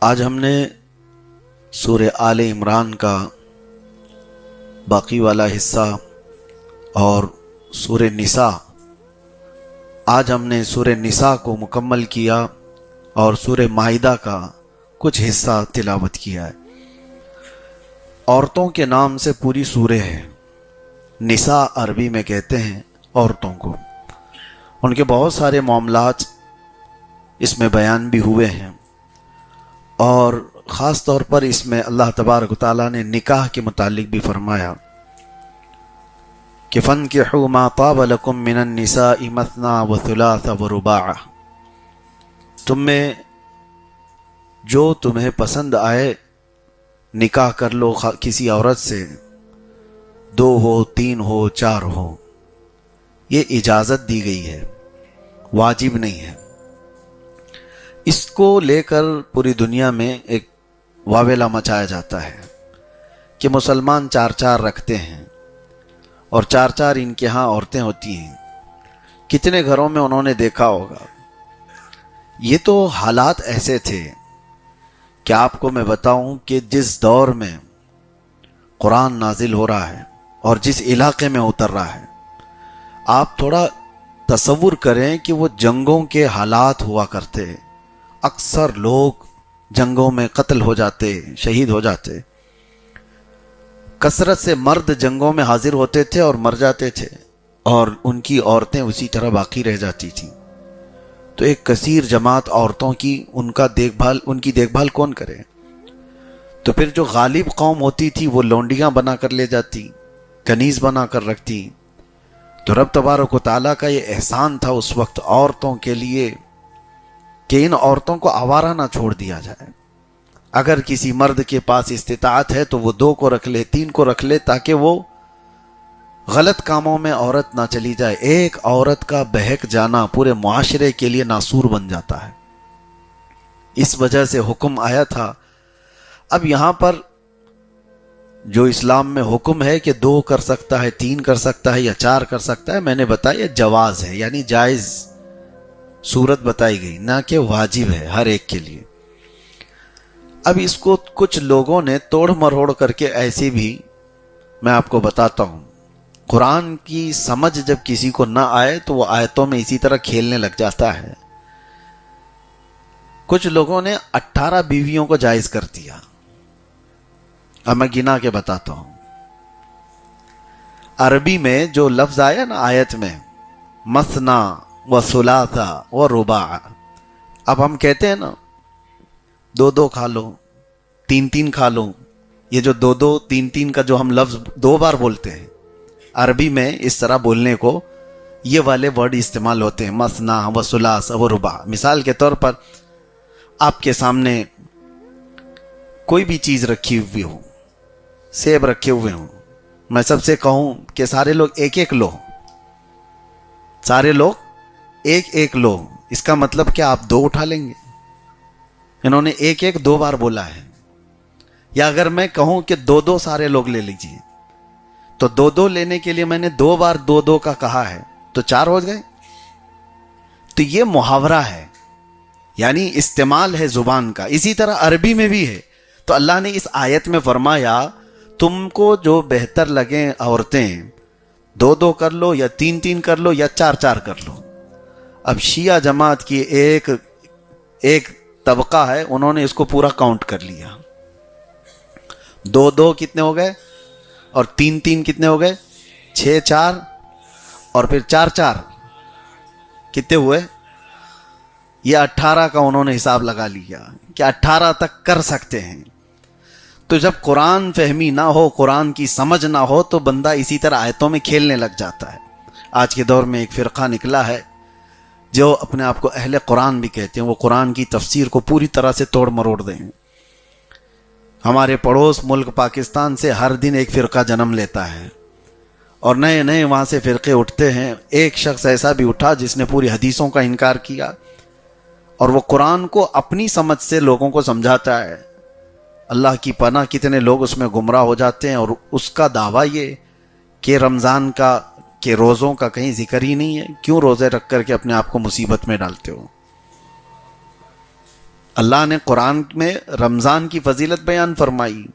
آج ہم نے سورہ آل عمران کا باقی والا حصہ اور سورہ نساء، آج ہم نے سورہ نساء کو مکمل کیا اور سورہ مائدہ کا کچھ حصہ تلاوت کیا ہے۔ عورتوں کے نام سے پوری سورہ ہے۔ نساء عربی میں کہتے ہیں عورتوں کو۔ ان کے بہت سارے معاملات اس میں بیان بھی ہوئے ہیں، اور خاص طور پر اس میں اللہ تبارک و تعالیٰ نے نکاح کے متعلق بھی فرمایا کہ فَانْكِحُوا مَا طَابَ لَكُم مِّنَ النِّسَاءِ مَثْنَىٰ وَثُلَاثَ وَرُبَاعَ، تم میں جو تمہیں پسند آئے نکاح کر لو کسی عورت سے، 2 ہو، 3 ہو، 4 ہو۔ یہ اجازت دی گئی ہے، واجب نہیں ہے۔ اس کو لے کر پوری دنیا میں ایک واویلا مچایا جاتا ہے کہ مسلمان 4 رکھتے ہیں اور 4 ان کے ہاں عورتیں ہوتی ہیں۔ کتنے گھروں میں انہوں نے دیکھا ہوگا۔ یہ تو حالات ایسے تھے کہ آپ کو میں بتاؤں کہ جس دور میں قرآن نازل ہو رہا ہے اور جس علاقے میں اتر رہا ہے، آپ تھوڑا تصور کریں کہ وہ جنگوں کے حالات ہوا کرتے، اکثر لوگ جنگوں میں قتل ہو جاتے، شہید ہو جاتے، کثرت سے مرد جنگوں میں حاضر ہوتے تھے اور مر جاتے تھے، اور ان کی عورتیں اسی طرح باقی رہ جاتی تھیں۔ تو ایک کثیر جماعت عورتوں کی ان کی دیکھ بھال کون کرے؟ تو پھر جو غالب قوم ہوتی تھی وہ لونڈیاں بنا کر لے جاتی، کنیز بنا کر رکھتی۔ تو رب تبارک و تعالیٰ کا یہ احسان تھا اس وقت عورتوں کے لیے کہ ان عورتوں کو آوارہ نہ چھوڑ دیا جائے۔ اگر کسی مرد کے پاس استطاعت ہے تو وہ 2 کو رکھ لے، 3 کو رکھ لے، تاکہ وہ غلط کاموں میں عورت نہ چلی جائے۔ ایک عورت کا بہک جانا پورے معاشرے کے لیے ناسور بن جاتا ہے۔ اس وجہ سے حکم آیا تھا۔ اب یہاں پر جو اسلام میں حکم ہے کہ 2 کر سکتا ہے، 3 کر سکتا ہے یا 4 کر سکتا ہے، میں نے بتایا جواز ہے، یعنی جائز صورت بتائی گئی، نہ کہ واجب ہے ہر ایک کے لیے۔ اب اس کو کچھ لوگوں نے توڑ مروڑ کر کے ایسے بھی، میں آپ کو بتاتا ہوں، قرآن کی سمجھ جب کسی کو نہ آئے تو وہ آیتوں میں اسی طرح کھیلنے لگ جاتا ہے۔ کچھ لوگوں نے 18 بیویوں کو جائز کر دیا۔ اب میں گنا کے بتاتا ہوں۔ عربی میں جو لفظ آیا نا آیت میں، مثنا و ثلاثہ و رباع، اب ہم کہتے ہیں نا 2 کھا لو، 3 کھا لو۔ یہ جو 2 3 کا جو ہم لفظ 2 بار بولتے ہیں، عربی میں اس طرح بولنے کو یہ والے ورڈ استعمال ہوتے ہیں، مثنا و ثلاثہ و رباع۔ مثال کے طور پر آپ کے سامنے کوئی بھی چیز رکھی ہوئی ہو، سیب رکھے ہوئے ہوں، میں سب سے کہوں کہ سارے لوگ 1 لو، سارے لوگ 1 لو، اس کا مطلب کہ آپ 2 اٹھا لیں گے؟ انہوں نے 1 2 بار بولا ہے۔ یا اگر میں کہوں کہ 2 سارے لوگ لے لیجئے، تو 2 لینے کے لیے میں نے 2 بار 2 کا کہا ہے، تو 4 ہو گئے۔ تو یہ محاورہ ہے، یعنی استعمال ہے زبان کا۔ اسی طرح عربی میں بھی ہے۔ تو اللہ نے اس آیت میں فرمایا تم کو جو بہتر لگیں عورتیں، 2 کر لو یا 3 کر لو یا 4 کر لو۔ اب شیعہ جماعت کی ایک طبقہ ہے، انہوں نے اس کو پورا کاؤنٹ کر لیا۔ 2 کتنے ہو گئے، اور 3 کتنے ہو گئے، 6 4، اور پھر 4 کتنے ہوئے؟ یہ 18 کا انہوں نے حساب لگا لیا کہ 18 تک کر سکتے ہیں۔ تو جب قرآن فہمی نہ ہو، قرآن کی سمجھ نہ ہو، تو بندہ اسی طرح آیتوں میں کھیلنے لگ جاتا ہے۔ آج کے دور میں ایک فرقہ نکلا ہے جو اپنے آپ کو اہل قرآن بھی کہتے ہیں، وہ قرآن کی تفسیر کو پوری طرح سے توڑ مروڑ دیں۔ ہمارے پڑوس ملک پاکستان سے ہر دن ایک فرقہ جنم لیتا ہے، اور نئے وہاں سے فرقے اٹھتے ہیں۔ ایک شخص ایسا بھی اٹھا جس نے پوری حدیثوں کا انکار کیا، اور وہ قرآن کو اپنی سمجھ سے لوگوں کو سمجھاتا ہے۔ اللہ کی پناہ کتنے لوگ اس میں گمراہ ہو جاتے ہیں، اور اس کا دعویٰ یہ کہ رمضان کا، کہ روزوں کا کہیں ذکر ہی نہیں ہے، کیوں روزے رکھ کر کے اپنے آپ کو مصیبت میں ڈالتے ہو؟ اللہ نے قرآن میں رمضان کی فضیلت بیان فرمائی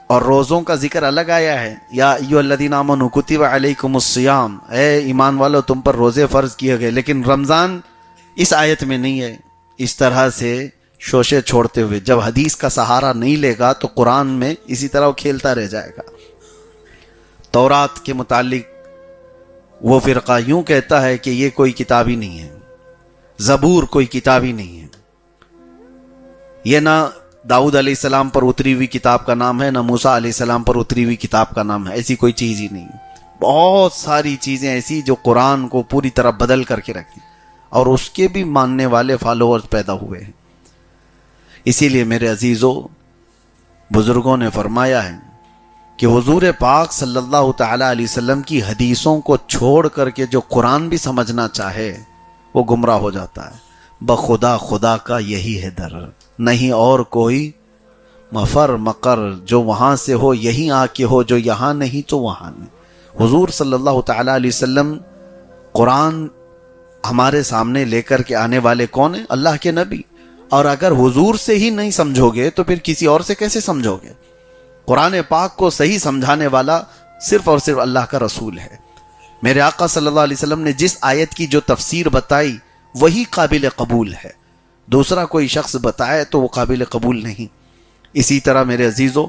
اور روزوں کا ذکر الگ آیا ہے. یا ایھا الذین آمنوا کتب علیکم الصیام، اے ایمان والو تم پر روزے فرض کیے گئے. لیکن رمضان اس آیت میں نہیں ہے. اس طرح سے شوشے چھوڑتے ہوئے جب حدیث کا سہارا نہیں لے گا تو قرآن میں اسی طرح وہ کھیلتا رہ جائے گا. تورات کے متعلق وہ فرقہ یوں کہتا ہے کہ یہ کوئی کتاب ہی نہیں ہے، زبور کوئی کتاب ہی نہیں ہے، یہ نہ داؤد علیہ السلام پر اتری ہوئی کتاب کا نام ہے، نہ موسیٰ علیہ السلام پر اتری ہوئی کتاب کا نام ہے. ایسی کوئی چیز ہی نہیں. بہت ساری چیزیں ایسی جو قرآن کو پوری طرح بدل کر کے رکھی اور اس کے بھی ماننے والے فالوورز پیدا ہوئے ہیں. اسی لیے میرے عزیزوں، بزرگوں نے فرمایا ہے کہ حضور پاک صلی اللہ تعالی علیہ وسلم کی حدیثوں کو چھوڑ کر کے جو قرآن بھی سمجھنا چاہے وہ گمراہ ہو جاتا ہے. بخدا خدا کا یہی ہے در، نہیں اور کوئی مفر مقر، جو وہاں سے ہو یہیں آ کے ہو، جو یہاں نہیں تو وہاں نہیں. حضور صلی اللہ تعالی علیہ وسلم قرآن ہمارے سامنے لے کر کے آنے والے کون ہیں؟ اللہ کے نبی. اور اگر حضور سے ہی نہیں سمجھو گے تو پھر کسی اور سے کیسے سمجھو گے؟ قرآن پاک کو صحیح سمجھانے والا صرف اور صرف اللہ کا رسول ہے. میرے آقا صلی اللہ علیہ وسلم نے جس آیت کی جو تفسیر بتائی وہی قابل قبول ہے، دوسرا کوئی شخص بتائے تو وہ قابل قبول نہیں. اسی طرح میرے عزیزوں،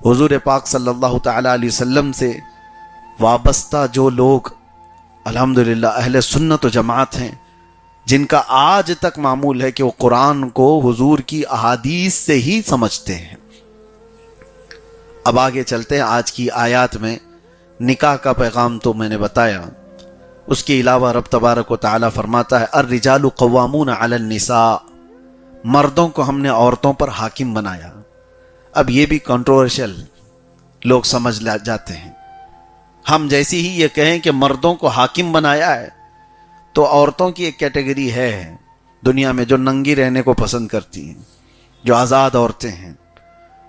حضور پاک صلی اللہ تعالی علیہ وسلم سے وابستہ جو لوگ الحمدللہ اہل سنت و جماعت ہیں، جن کا آج تک معمول ہے کہ وہ قرآن کو حضور کی احادیث سے ہی سمجھتے ہیں. اب آگے چلتے ہیں آج کی آیات میں. نکاح کا پیغام تو میں نے بتایا، اس کے علاوہ رب تبارک و تعالی فرماتا ہے الرجال قوامون علی النساء، مردوں کو ہم نے عورتوں پر حاکم بنایا. اب یہ بھی کنٹروورشل لوگ سمجھ جاتے ہیں. ہم جیسی ہی یہ کہیں کہ مردوں کو حاکم بنایا ہے تو عورتوں کی ایک کیٹیگری ہے دنیا میں جو ننگی رہنے کو پسند کرتی ہیں، جو آزاد عورتیں ہیں،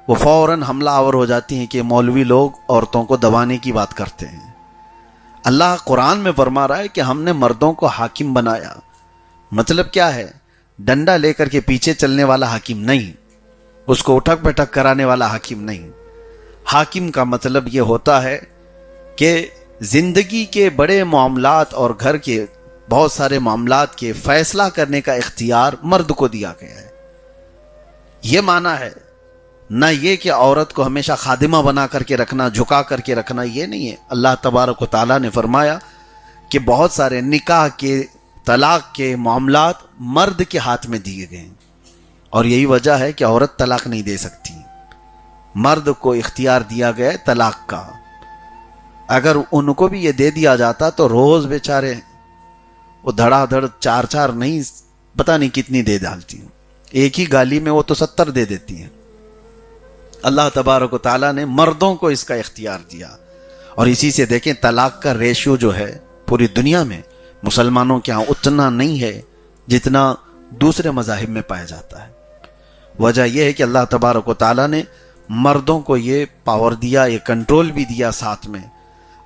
وہ فوراً حملہ آور ہو جاتی ہیں کہ مولوی لوگ عورتوں کو دبانے کی بات کرتے ہیں. اللہ قرآن میں فرما رہا ہے کہ ہم نے مردوں کو حاکم بنایا. مطلب کیا ہے؟ ڈنڈا لے کر کے پیچھے چلنے والا حاکم نہیں، اس کو اٹھک پٹک کرانے والا حاکم نہیں. حاکم کا مطلب یہ ہوتا ہے کہ زندگی کے بڑے معاملات اور گھر کے بہت سارے معاملات کے فیصلہ کرنے کا اختیار مرد کو دیا گیا ہے. یہ معنی ہے نہ یہ کہ عورت کو ہمیشہ خادمہ بنا کر کے رکھنا، جھکا کر کے رکھنا، یہ نہیں ہے. اللہ تبارک و تعالیٰ نے فرمایا کہ بہت سارے نکاح کے، طلاق کے معاملات مرد کے ہاتھ میں دیے گئے ہیں، اور یہی وجہ ہے کہ عورت طلاق نہیں دے سکتی. مرد کو اختیار دیا گیا ہے طلاق کا. اگر ان کو بھی یہ دے دیا جاتا تو روز بیچارے وہ دھڑا دھڑ چار چار نہیں پتہ نہیں کتنی دے ڈالتی ہیں. ایک ہی گالی میں وہ تو 70 دے دیتی ہیں. اللہ تبارک و تعالیٰ نے مردوں کو اس کا اختیار دیا. اور اسی سے دیکھیں طلاق کا ریشیو جو ہے پوری دنیا میں مسلمانوں کے ہاں اتنا نہیں ہے جتنا دوسرے مذاہب میں پایا جاتا ہے. وجہ یہ ہے کہ اللہ تبارک و تعالیٰ نے مردوں کو یہ پاور دیا، یہ کنٹرول بھی دیا ساتھ میں.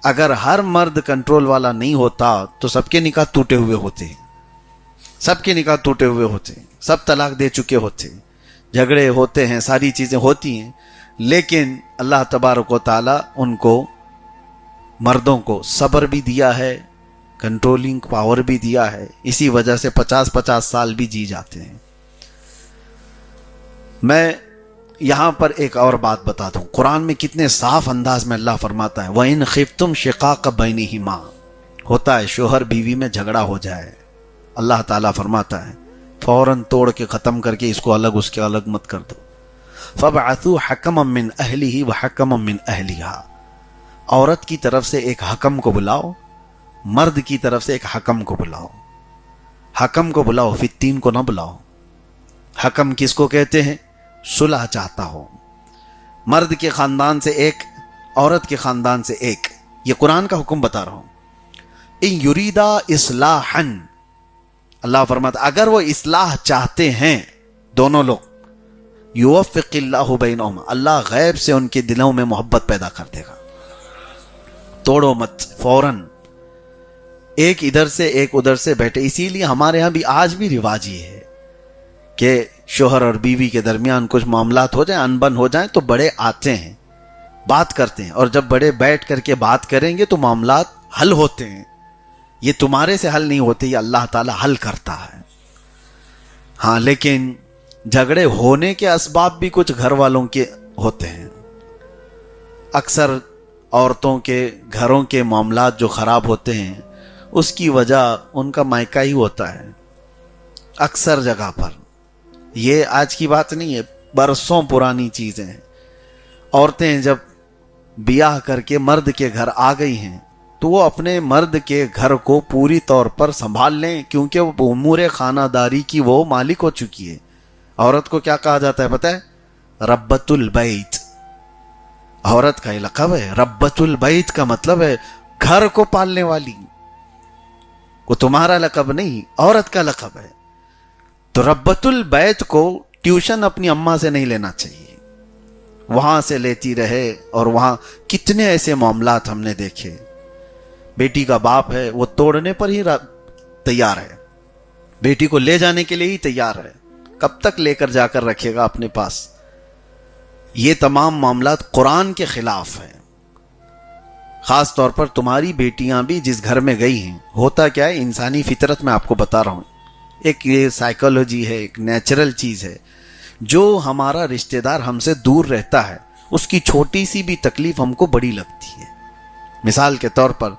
اگر ہر مرد کنٹرول والا نہیں ہوتا تو سب کے نکاح ٹوٹے ہوئے ہوتے ہیں، سب کے نکاح ٹوٹے ہوئے ہوتے ہیں، سب طلاق دے چکے ہوتے ہیں، جھگڑے ہوتے ہیں، ساری چیزیں ہوتی ہیں. لیکن اللہ تبارک و تعالیٰ ان کو، مردوں کو صبر بھی دیا ہے، کنٹرولنگ پاور بھی دیا ہے. اسی وجہ سے 50-50 سال بھی جی جاتے ہیں. میں یہاں پر ایک اور بات بتا دوں، قرآن میں کتنے صاف انداز میں اللہ فرماتا ہے وَإِنْ خِفْتُمْ شِقَاقَ بَيْنِهِمَا. ہوتا ہے شوہر بیوی میں جھگڑا ہو جائے، اللہ تعالیٰ فرماتا ہے فوراً توڑ کے ختم کر کے اس کو الگ اس کے الگ مت کر دو. فَبْعَثُوا حَكَمًا مِّنْ أَهْلِهِ وَحَكَمًا مِّنْ أَهْلِهَا. عورت کی طرف سے ایک حکم کو بلاؤ، مرد کی طرف سے ایک حکم کو بلاؤ. حکم کو بلاؤ، فتین کو نہ بلاؤ. حکم کس کو کہتے ہیں؟ صلح چاہتا ہو. مرد کے خاندان سے ایک، عورت کے خاندان سے ایک. یہ قرآن کا حکم بتا رہا ہوں. ان یریدا اصلاحا، اللہ فرماتا اگر وہ اصلاح چاہتے ہیں دونوں لوگ، یوفق اللہ بینہما، اللہ غیب سے ان کے دلوں میں محبت پیدا کر دے گا. توڑو مت فوراً، ایک ادھر سے ایک ادھر سے بیٹھے. اسی لیے ہمارے ہاں بھی آج بھی رواج یہ ہے کہ شوہر اور بیوی کے درمیان کچھ معاملات ہو جائیں، انبن ہو جائیں، تو بڑے آتے ہیں، بات کرتے ہیں، اور جب بڑے بیٹھ کر کے بات کریں گے تو معاملات حل ہوتے ہیں۔ یہ تمہارے سے حل نہیں ہوتے، یہ اللہ تعالی حل کرتا ہے۔ ہاں، لیکن جھگڑے ہونے کے اسباب بھی کچھ گھر والوں کے ہوتے ہیں۔ اکثر عورتوں کے گھروں کے معاملات جو خراب ہوتے ہیں اس کی وجہ ان کا مائکہ ہی ہوتا ہے، اکثر جگہ پر۔ یہ آج کی بات نہیں ہے، برسوں پرانی چیزیں ہیں۔ عورتیں جب بیاہ کر کے مرد کے گھر آ گئی ہیں تو وہ اپنے مرد کے گھر کو پوری طور پر سنبھال لیں، کیونکہ وہ امور خانہ داری کی وہ مالک ہو چکی ہے۔ عورت کو کیا کہا جاتا ہے پتہ ہے؟ ربۃ البیت۔ عورت کا یہ لقب ہے۔ ربۃ البیت کا مطلب ہے گھر کو پالنے والی۔ وہ تمہارا لقب نہیں، عورت کا لقب ہے۔ تو ربۃ البیت کو ٹیوشن اپنی اماں سے نہیں لینا چاہیے، وہاں سے لیتی رہے۔ اور وہاں کتنے ایسے معاملات ہم نے دیکھے، بیٹی کا باپ ہے وہ توڑنے پر ہی تیار ہے، بیٹی کو لے جانے کے لیے ہی تیار ہے، کب تک لے کر جا کر رکھے گا اپنے پاس؟ یہ تمام معاملات قرآن کے خلاف ہیں۔ خاص طور پر تمہاری بیٹیاں بھی جس گھر میں گئی ہیں، ہوتا کیا ہے، انسانی فطرت میں آپ کو بتا رہا ہوں، ایک یہ سائیکالوجی ہے، ایک نیچرل چیز ہے۔ جو ہمارا رشتہ دار ہم سے دور رہتا ہے اس کی چھوٹی سی بھی تکلیف ہم کو بڑی لگتی ہے۔ مثال کے طور پر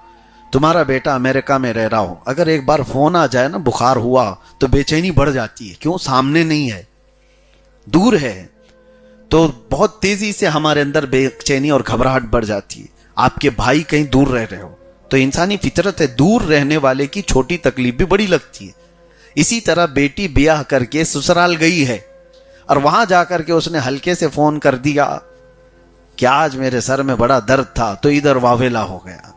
تمہارا بیٹا امریکہ میں رہ رہا ہو، اگر ایک بار فون آ جائے نا بخار ہوا تو بے چینی بڑھ جاتی ہے، کیوں؟ سامنے نہیں ہے، دور ہے، تو بہت تیزی سے ہمارے اندر بے چینی اور گھبراہٹ بڑھ جاتی ہے۔ آپ کے بھائی کہیں دور رہ رہے ہو تو انسانی فطرت ہے، دور رہنے والے کی چھوٹی تکلیف بھی بڑی لگتی ہے۔ اسی طرح بیٹی بیاہ کر کے سسرال گئی ہے اور وہاں جا کر کے اس نے ہلکے سے فون کر دیا کہ آج میرے سر میں بڑا درد تھا، تو ادھر واویلا ہو گیا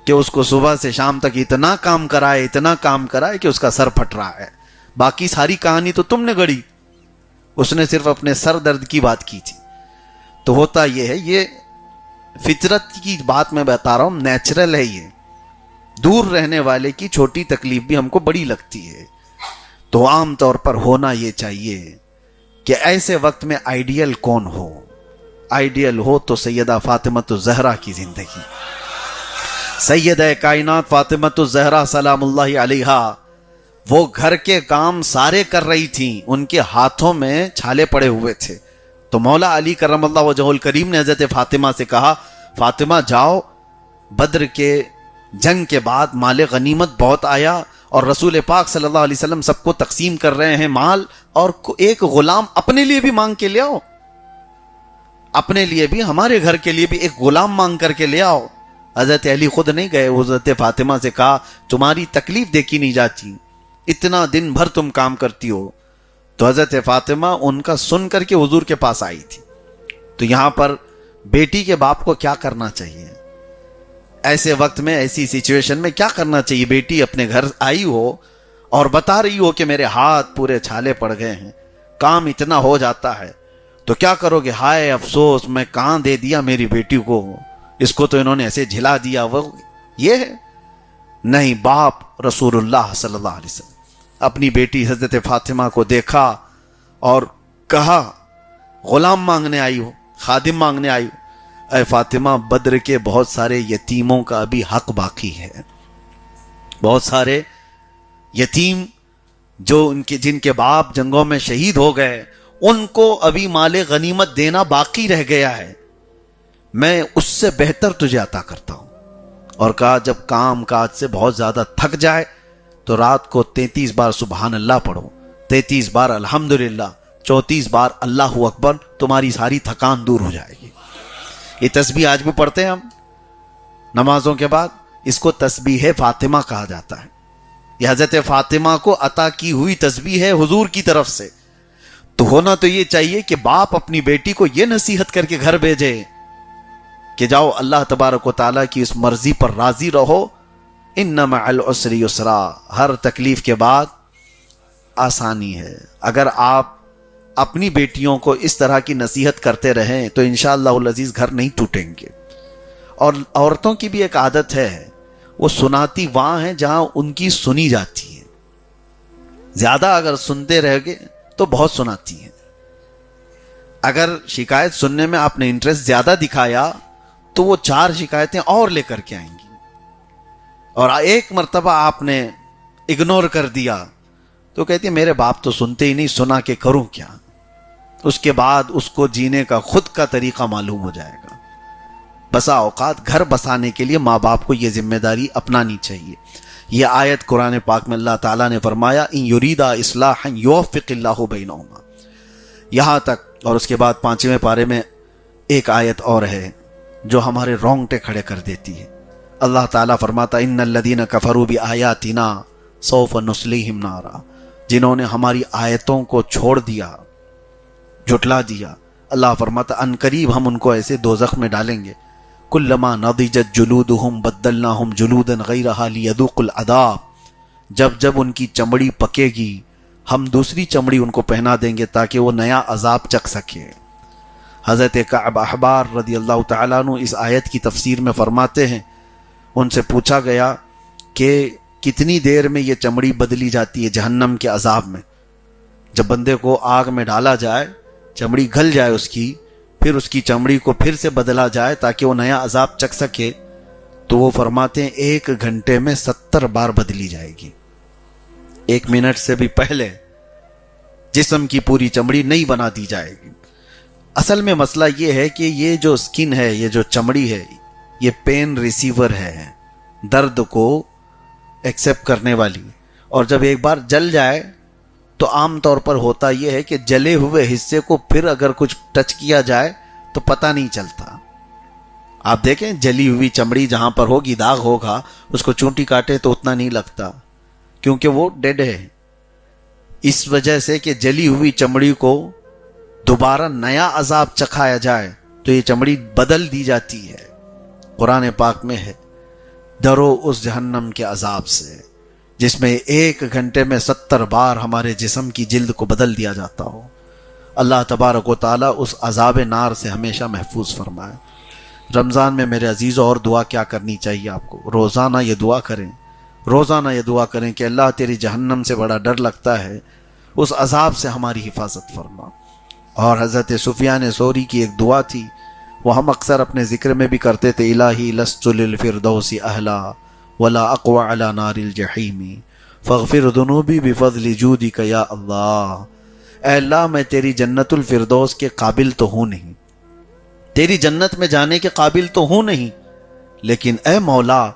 کہ اس کو صبح سے شام تک اتنا کام کرائے کہ اس کا سر پھٹ رہا ہے۔ باقی ساری کہانی تو تم نے گڑھی، اس نے صرف اپنے سر درد کی بات کی تھی۔ تو ہوتا یہ ہے، یہ فطرت کی بات میں بتا رہا ہوں، نیچرل ہے۔ یہ دور رہنے والے کی چھوٹی تکلیف بھی ہم کو بڑی لگتی ہے۔ تو عام طور پر ہونا یہ چاہیے کہ ایسے وقت میں آئیڈیل کون ہو؟ آئیڈیل ہو تو سیدہ فاطمۃ الزہرا کی زندگی، سیدہ کائنات فاطمۃ الزہرا سلام اللہ علیہا۔ وہ گھر کے کام سارے کر رہی تھیں، ان کے ہاتھوں میں چھالے پڑے ہوئے تھے۔ تو مولا علی کرم اللہ وجہہ الکریم نے حضرت فاطمہ سے کہا، فاطمہ جاؤ، بدر کے جنگ کے بعد مال غنیمت بہت آیا اور رسول پاک صلی اللہ علیہ وسلم سب کو تقسیم کر رہے ہیں مال، اور ایک غلام اپنے لیے بھی مانگ کے لے آؤ، اپنے لیے بھی، ہمارے گھر کے لیے بھی ایک غلام مانگ کر کے لے آؤ۔ حضرت علی خود نہیں گئے، حضرت فاطمہ سے کہا تمہاری تکلیف دیکھی نہیں جاتی، اتنا دن بھر تم کام کرتی ہو۔ تو حضرت فاطمہ ان کا سن کر کے حضور کے پاس آئی تھی۔ تو یہاں پر بیٹی کے باپ کو کیا کرنا چاہیے ایسے وقت میں، ایسی سچویشن میں کیا کرنا چاہیے؟ بیٹی اپنے گھر آئی ہو اور بتا رہی ہو کہ میرے ہاتھ پورے چھالے پڑ گئے ہیں، کام اتنا ہو جاتا ہے، تو کیا کرو گے؟ ہائے افسوس، میں کہاں دے دیا میری بیٹی کو، اس کو تو انہوں نے ایسے جھلا دیا۔ وہ یہ ہے نہیں، باپ رسول اللہ صلی اللہ علیہ وسلم اپنی بیٹی حضرت فاطمہ کو دیکھا اور کہا، غلام مانگنے آئی ہو، خادم مانگنے آئی ہو، اے فاطمہ، بدر کے بہت سارے یتیموں کا بھی حق باقی ہے، بہت سارے یتیم جو جن کے باپ جنگوں میں شہید ہو گئے، ان کو ابھی مال غنیمت دینا باقی رہ گیا ہے، میں اس سے بہتر تجھے عطا کرتا ہوں۔ اور کہا جب کام کاج سے بہت زیادہ تھک جائے تو رات کو 33 بار سبحان اللہ پڑھو، 33 بار الحمدللہ، 34 بار اللہ اکبر، تمہاری ساری تھکان دور ہو جائے گی۔ یہ تسبیح آج بھی پڑھتے ہیں ہم نمازوں کے بعد، اس کو تسبیح فاطمہ کہا جاتا ہے۔ یہ حضرت فاطمہ کو عطا کی ہوئی تسبیح ہے حضور کی طرف سے۔ تو ہونا تو یہ چاہیے کہ باپ اپنی بیٹی کو یہ نصیحت کر کے گھر بھیجے کہ جاؤ اللہ تبارک و تعالیٰ کی اس مرضی پر راضی رہو، ان مع العسر یسرا، ہر تکلیف کے بعد آسانی ہے۔ اگر آپ اپنی بیٹیوں کو اس طرح کی نصیحت کرتے رہیں تو انشاءاللہ العزیز گھر نہیں ٹوٹیں گے۔ اور عورتوں کی بھی ایک عادت ہے، وہ سناتی وہاں ہیں جہاں ان کی سنی جاتی ہے، زیادہ اگر سنتے رہ گے تو بہت سناتی ہیں. اگر شکایت سننے میں آپ نے انٹرسٹ زیادہ دکھایا تو وہ 4 شکایتیں اور لے کر کے آئیں گی. اور ایک مرتبہ آپ نے اگنور کر دیا تو کہتی ہے میرے باپ تو سنتے ہی نہیں, سنا کے کروں کیا. اس کے بعد اس کو جینے کا خود کا طریقہ معلوم ہو جائے گا. بسا اوقات گھر بسانے کے لیے ماں باپ کو یہ ذمہ داری اپنانی چاہیے. یہ آیت قرآن پاک میں اللہ تعالیٰ نے فرمایا ان یریدا اصلاحا یوفق اللہ بینہما, یہاں تک. اور اس کے بعد 5ویں پارے میں ایک آیت اور ہے جو ہمارے رونگٹے کھڑے کر دیتی ہے. اللہ تعالیٰ فرماتا ان الذین کفروا بآیاتنا سوف نصلیہم نارا, جنہوں نے ہماری آیتوں کو چھوڑ دیا, جھٹلا دیا, اللہ فرماتا ان قریب ہم ان کو ایسے دوزخ میں ڈالیں گے. کلما نضجت جلودہم بدلناہم جلودا غیرہا لیذوقوا العذاب, جب جب ان کی چمڑی پکے گی ہم دوسری چمڑی ان کو پہنا دیں گے تاکہ وہ نیا عذاب چکھ سکے. حضرت کعب احبار رضی اللہ تعالیٰ عنہ اس آیت کی تفسیر میں فرماتے ہیں, ان سے پوچھا گیا کہ کتنی دیر میں یہ چمڑی بدلی جاتی ہے جہنم کے عذاب میں. جب بندے کو آگ میں ڈالا جائے, چمڑی گھل جائے اس کی, پھر اس کی چمڑی کو پھر سے بدلا جائے تاکہ وہ نیا عذاب چکھ سکے, تو وہ فرماتے ہیں 1 گھنٹے میں 70 بار بدلی جائے گی. 1 منٹ سے بھی پہلے جسم کی پوری چمڑی نہیں بنا دی جائے گی. اصل میں مسئلہ یہ ہے کہ یہ جو سکن ہے, یہ جو چمڑی ہے, یہ پین ریسیور ہے, درد کو ایکسیپٹ کرنے والی. اور جب ایک بار جل جائے تو عام طور پر ہوتا یہ ہے کہ جلے ہوئے حصے کو پھر اگر کچھ ٹچ کیا جائے تو پتہ نہیں چلتا. آپ دیکھیں جلی ہوئی چمڑی جہاں پر ہوگی, داغ ہوگا, اس کو چونٹی کاٹے تو اتنا نہیں لگتا کیونکہ وہ ڈیڈ ہے. اس وجہ سے کہ جلی ہوئی چمڑی کو دوبارہ نیا عذاب چکھایا جائے تو یہ چمڑی بدل دی جاتی ہے. قرآن پاک میں ہے ڈرو اس جہنم کے عذاب سے جس میں 1 گھنٹے میں 70 بار ہمارے جسم کی جلد کو بدل دیا جاتا ہو. اللہ تبارک و تعالیٰ اس عذاب نار سے ہمیشہ محفوظ فرمائے. رمضان میں میرے عزیزوں اور دعا کیا کرنی چاہیے آپ کو؟ روزانہ یہ دعا کریں, روزانہ یہ دعا کریں کہ اللہ تیری جہنم سے بڑا ڈر لگتا ہے, اس عذاب سے ہماری حفاظت فرما. اور حضرت سفیان ثوری کی ایک دعا تھی, وہ ہم اکثر اپنے ذکر میں بھی کرتے تھے, الہی لست للفردوس اہلا ولا اقوى على نار الجحیم فاغفر ذنوبی بفضل جودک یا اللہ. اے اللہ میں تیری جنت الفردوس کے قابل تو ہوں نہیں, تیری جنت میں جانے کے قابل تو ہوں نہیں, لیکن اے مولا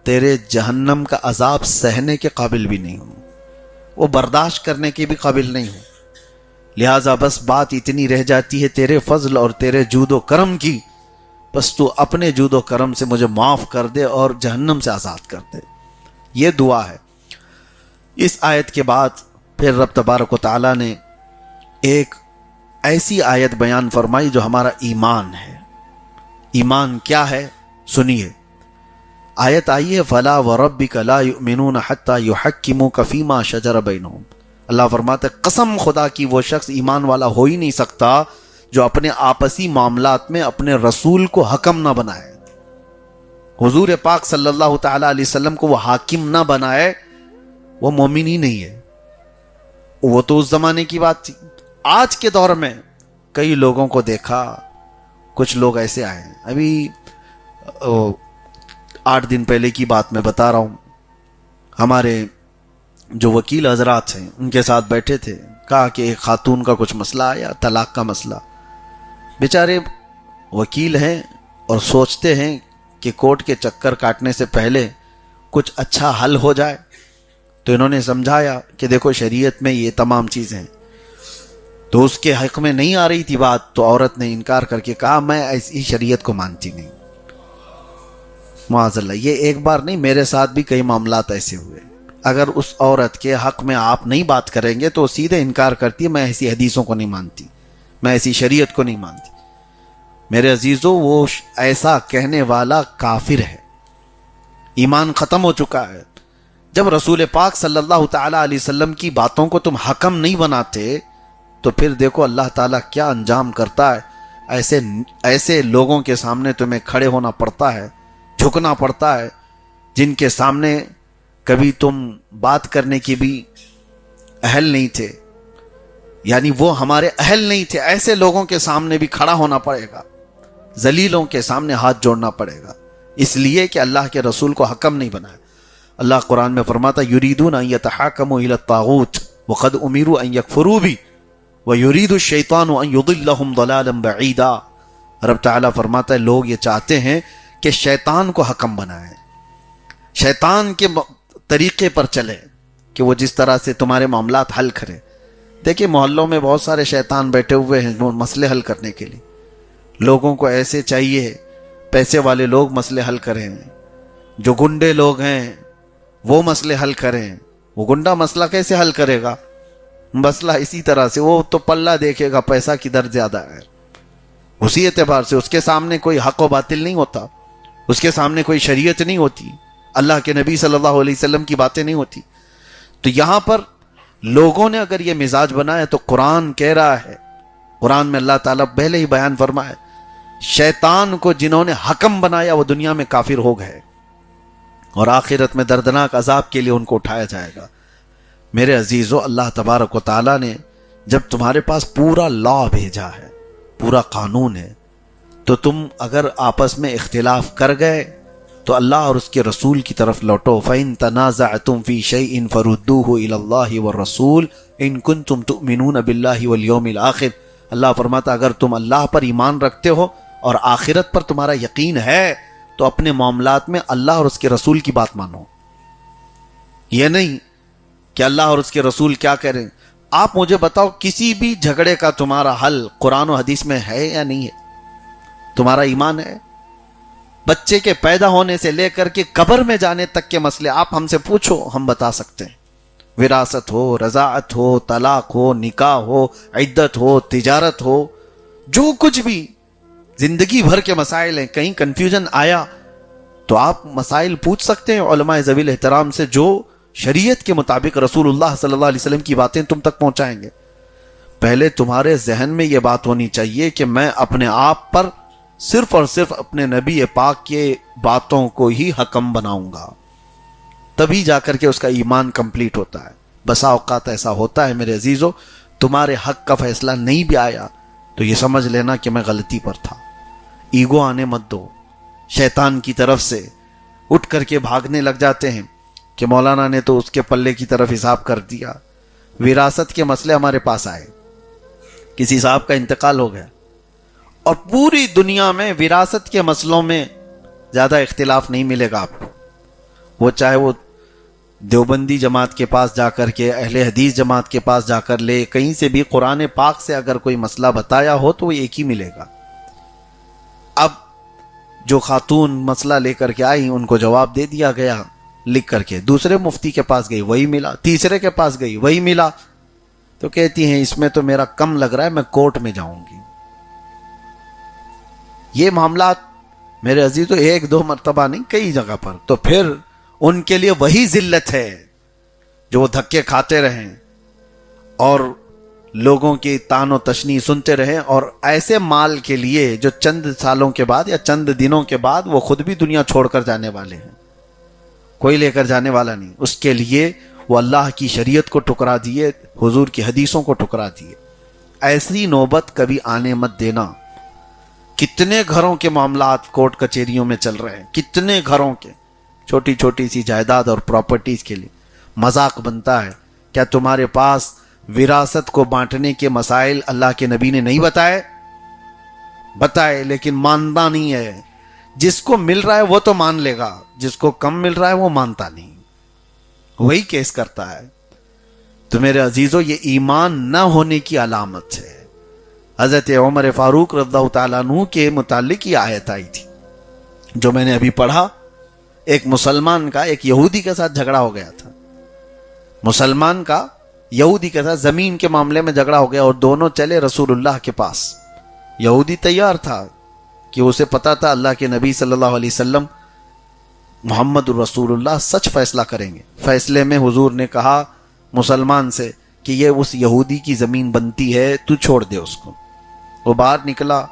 تیرے جہنم کا عذاب سہنے کے قابل بھی نہیں ہوں, وہ برداشت کرنے کے بھی قابل نہیں ہوں. لہٰذا بس بات اتنی رہ جاتی ہے تیرے فضل اور تیرے جود و کرم کی, بس تو اپنے جود و کرم سے مجھے معاف کر دے اور جہنم سے آزاد کر دے. یہ دعا ہے. اس آیت کے بعد پھر رب تبارک و تعالیٰ نے ایک ایسی آیت بیان فرمائی جو ہمارا ایمان ہے. ایمان کیا ہے سنیے. آیت آئی ہے فَلَا وَرَبِّكَ لَا يُؤْمِنُونَ حَتَّى يُحَكِّمُوكَ فِي مَا شَجَرَ بَيْنَهُمْ. اللہ فرماتے قسم خدا کی وہ شخص ایمان والا ہو ہی نہیں سکتا جو اپنے آپسی معاملات میں اپنے رسول کو حکم نہ بنائے, حضور پاک صلی اللہ تعالی علیہ وسلم کو وہ حاکم نہ بنائے, وہ مومن ہی نہیں ہے. وہ تو اس زمانے کی بات تھی. آج کے دور میں کئی لوگوں کو دیکھا, کچھ لوگ ایسے آئے ہیں, ابھی 8 دن پہلے کی بات میں بتا رہا ہوں, ہمارے جو وکیل حضرات ہیں ان کے ساتھ بیٹھے تھے, کہا کہ ایک خاتون کا کچھ مسئلہ آیا, طلاق کا مسئلہ. بیچارے وکیل ہیں اور سوچتے ہیں کہ کورٹ کے چکر کاٹنے سے پہلے کچھ اچھا حل ہو جائے, تو انہوں نے سمجھایا کہ دیکھو شریعت میں یہ تمام چیزیں ہیں. تو اس کے حق میں نہیں آ رہی تھی بات, تو عورت نے انکار کر کے کہا میں ایسی شریعت کو مانتی نہیں. معاذ اللہ, یہ ایک بار نہیں, میرے ساتھ بھی کئی معاملات ایسے ہوئے. اگر اس عورت کے حق میں آپ نہیں بات کریں گے تو سیدھے انکار کرتی ہے, میں ایسی حدیثوں کو نہیں مانتی, میں ایسی شریعت کو نہیں مانتی. میرے عزیزوں وہ ایسا کہنے والا کافر ہے, ایمان ختم ہو چکا ہے. جب رسول پاک صلی اللہ تعالی علیہ وسلم کی باتوں کو تم حکم نہیں بناتے تو پھر دیکھو اللہ تعالیٰ کیا انجام کرتا ہے. ایسے لوگوں کے سامنے تمہیں کھڑے ہونا پڑتا ہے, جھکنا پڑتا ہے, جن کے سامنے کبھی تم بات کرنے کی بھی اہل نہیں تھے. یعنی وہ ہمارے اہل نہیں تھے، ایسے لوگوں کے سامنے بھی کھڑا ہونا پڑے گا، ذلیلوں کے سامنے ہاتھ جوڑنا پڑے گا، اس لیے کہ اللہ کے رسول کو حکم نہیں بنایا۔ اللہ قرآن میں فرماتا یریدون ان یتحاکموا الی الطاغوت وقد امروا ان یکفروا بہ ویرید الشیطان ان یضلهم ضلالا بعیدا۔ رب تعالیٰ فرماتا ہے لوگ یہ چاہتے ہیں کہ شیطان کو حکم بنائیں، شیطان کے طریقے پر چلے کہ وہ جس طرح سے تمہارے معاملات حل کرے۔ دیکھیں محلوں میں بہت سارے شیطان بیٹھے ہوئے ہیں وہ مسئلے حل کرنے کے لیے، لوگوں کو ایسے چاہیے پیسے والے لوگ مسئلے حل کریں، جو گنڈے لوگ ہیں وہ مسئلے حل کریں۔ وہ گنڈا مسئلہ کیسے حل کرے گا؟ مسئلہ اسی طرح سے وہ تو پلہ دیکھے گا پیسہ کدھر زیادہ ہے، اسی اعتبار سے اس کے سامنے کوئی حق و باطل نہیں ہوتا، اس کے سامنے کوئی شریعت نہیں ہوتی، اللہ کے نبی صلی اللہ علیہ وسلم کی باتیں نہیں ہوتی۔ تو یہاں پر لوگوں نے اگر یہ مزاج بنایا تو قرآن کہہ رہا ہے، قرآن میں اللہ تعالیٰ پہلے ہی بیان فرمایا شیطان کو جنہوں نے حکم بنایا وہ دنیا میں کافر ہو گئے اور آخرت میں دردناک عذاب کے لیے ان کو اٹھایا جائے گا۔ میرے عزیزو، اللہ تبارک و تعالیٰ نے جب تمہارے پاس پورا لا بھیجا ہے، پورا قانون ہے، تو تم اگر آپس میں اختلاف کر گئے تو اللہ اور اس کے رسول کی طرف لوٹو۔ فَإِن تَنَازَعْتُمْ فِي شَيْءٍ فَرُدُّوهُ إِلَى اللَّهِ وَالرَّسُولِ إِن كُنتُمْ تُؤْمِنُونَ بِاللَّهِ وَالْيَوْمِ الْآخِرِ۔ اللہ فرماتا اگر تم اللہ پر ایمان رکھتے ہو اور آخرت پر تمہارا یقین ہے تو اپنے معاملات میں اللہ اور اس کے رسول کی بات مانو۔ یہ نہیں کہ اللہ اور اس کے رسول کیا کہہ رہے ہیں۔ آپ مجھے بتاؤ کسی بھی جھگڑے کا تمہارا حل قرآن و حدیث میں ہے یا نہیں ہے؟ تمہارا ایمان ہے؟ بچے کے پیدا ہونے سے لے کر کے قبر میں جانے تک کے مسئلے آپ ہم سے پوچھو، ہم بتا سکتے ہیں۔ وراثت ہو، رضاعت ہو، طلاق ہو، نکاح ہو، عدت ہو، تجارت ہو، جو کچھ بھی زندگی بھر کے مسائل ہیں، کہیں کنفیوژن آیا تو آپ مسائل پوچھ سکتے ہیں علماء ذوی الاحترام سے، جو شریعت کے مطابق رسول اللہ صلی اللہ علیہ وسلم کی باتیں تم تک پہنچائیں گے۔ پہلے تمہارے ذہن میں یہ بات ہونی چاہیے کہ میں اپنے آپ پر صرف اور صرف اپنے نبی پاک کے باتوں کو ہی حکم بناؤں گا، تبھی جا کر کے اس کا ایمان کمپلیٹ ہوتا ہے۔ بسا اوقات ایسا ہوتا ہے میرے عزیزو، تمہارے حق کا فیصلہ نہیں بھی آیا تو یہ سمجھ لینا کہ میں غلطی پر تھا۔ ایگو آنے مت دو، شیطان کی طرف سے اٹھ کر کے بھاگنے لگ جاتے ہیں کہ مولانا نے تو اس کے پلے کی طرف حساب کر دیا۔ وراثت کے مسئلے ہمارے پاس آئے، کسی صاحب کا انتقال ہو گیا اور پوری دنیا میں وراثت کے مسئلوں میں زیادہ اختلاف نہیں ملے گا آپ کو، وہ چاہے وہ دیوبندی جماعت کے پاس جا کر کے، اہل حدیث جماعت کے پاس جا کر لے، کہیں سے بھی قرآن پاک سے اگر کوئی مسئلہ بتایا ہو تو وہ ایک ہی ملے گا۔ اب جو خاتون مسئلہ لے کر کے آئی ان کو جواب دے دیا گیا لکھ کر کے، دوسرے مفتی کے پاس گئی وہی ملا، تیسرے کے پاس گئی وہی ملا، تو کہتی ہیں اس میں تو میرا کم لگ رہا ہے، میں کورٹ میں جاؤں گی۔ یہ معاملات میرے عزیز تو ایک دو مرتبہ نہیں، کئی جگہ پر، تو پھر ان کے لیے وہی ذلت ہے جو وہ دھکے کھاتے رہیں اور لوگوں کی تان و تشنی سنتے رہیں، اور ایسے مال کے لیے جو چند سالوں کے بعد یا چند دنوں کے بعد وہ خود بھی دنیا چھوڑ کر جانے والے ہیں، کوئی لے کر جانے والا نہیں، اس کے لیے وہ اللہ کی شریعت کو ٹکرا دیے، حضور کی حدیثوں کو ٹکرا دیے۔ ایسی نوبت کبھی آنے مت دینا۔ کتنے گھروں کے معاملات کورٹ کچہریوں میں چل رہے ہیں، کتنے گھروں کے، چھوٹی چھوٹی سی جائیداد اور پراپرٹیز کے لیے مذاق بنتا ہے۔ کیا تمہارے پاس وراثت کو بانٹنے کے مسائل اللہ کے نبی نے نہیں بتائے لیکن مانتا نہیں ہے۔ جس کو مل رہا ہے وہ تو مان لے گا، جس کو کم مل رہا ہے وہ مانتا نہیں، وہی کیس کرتا ہے۔ تو میرے عزیزو، یہ ایمان نہ ہونے کی علامت ہے۔ حضرت عمر فاروق رضی اللہ تعالیٰ عنہ کے متعلق یہ آیت آئی تھی جو میں نے ابھی پڑھا۔ ایک مسلمان کا ایک یہودی کے ساتھ جھگڑا ہو گیا تھا، مسلمان کا یہودی کے ساتھ زمین کے معاملے میں جھگڑا ہو گیا، اور دونوں چلے رسول اللہ کے پاس۔ یہودی تیار تھا کہ اسے پتا تھا اللہ کے نبی صلی اللہ علیہ وسلم محمد الرسول اللہ سچ فیصلہ کریں گے۔ فیصلے میں حضور نے کہا مسلمان سے کہ یہ اس یہودی کی زمین بنتی ہے، تو چھوڑ دے اس کو۔ وہ باہر نکلا،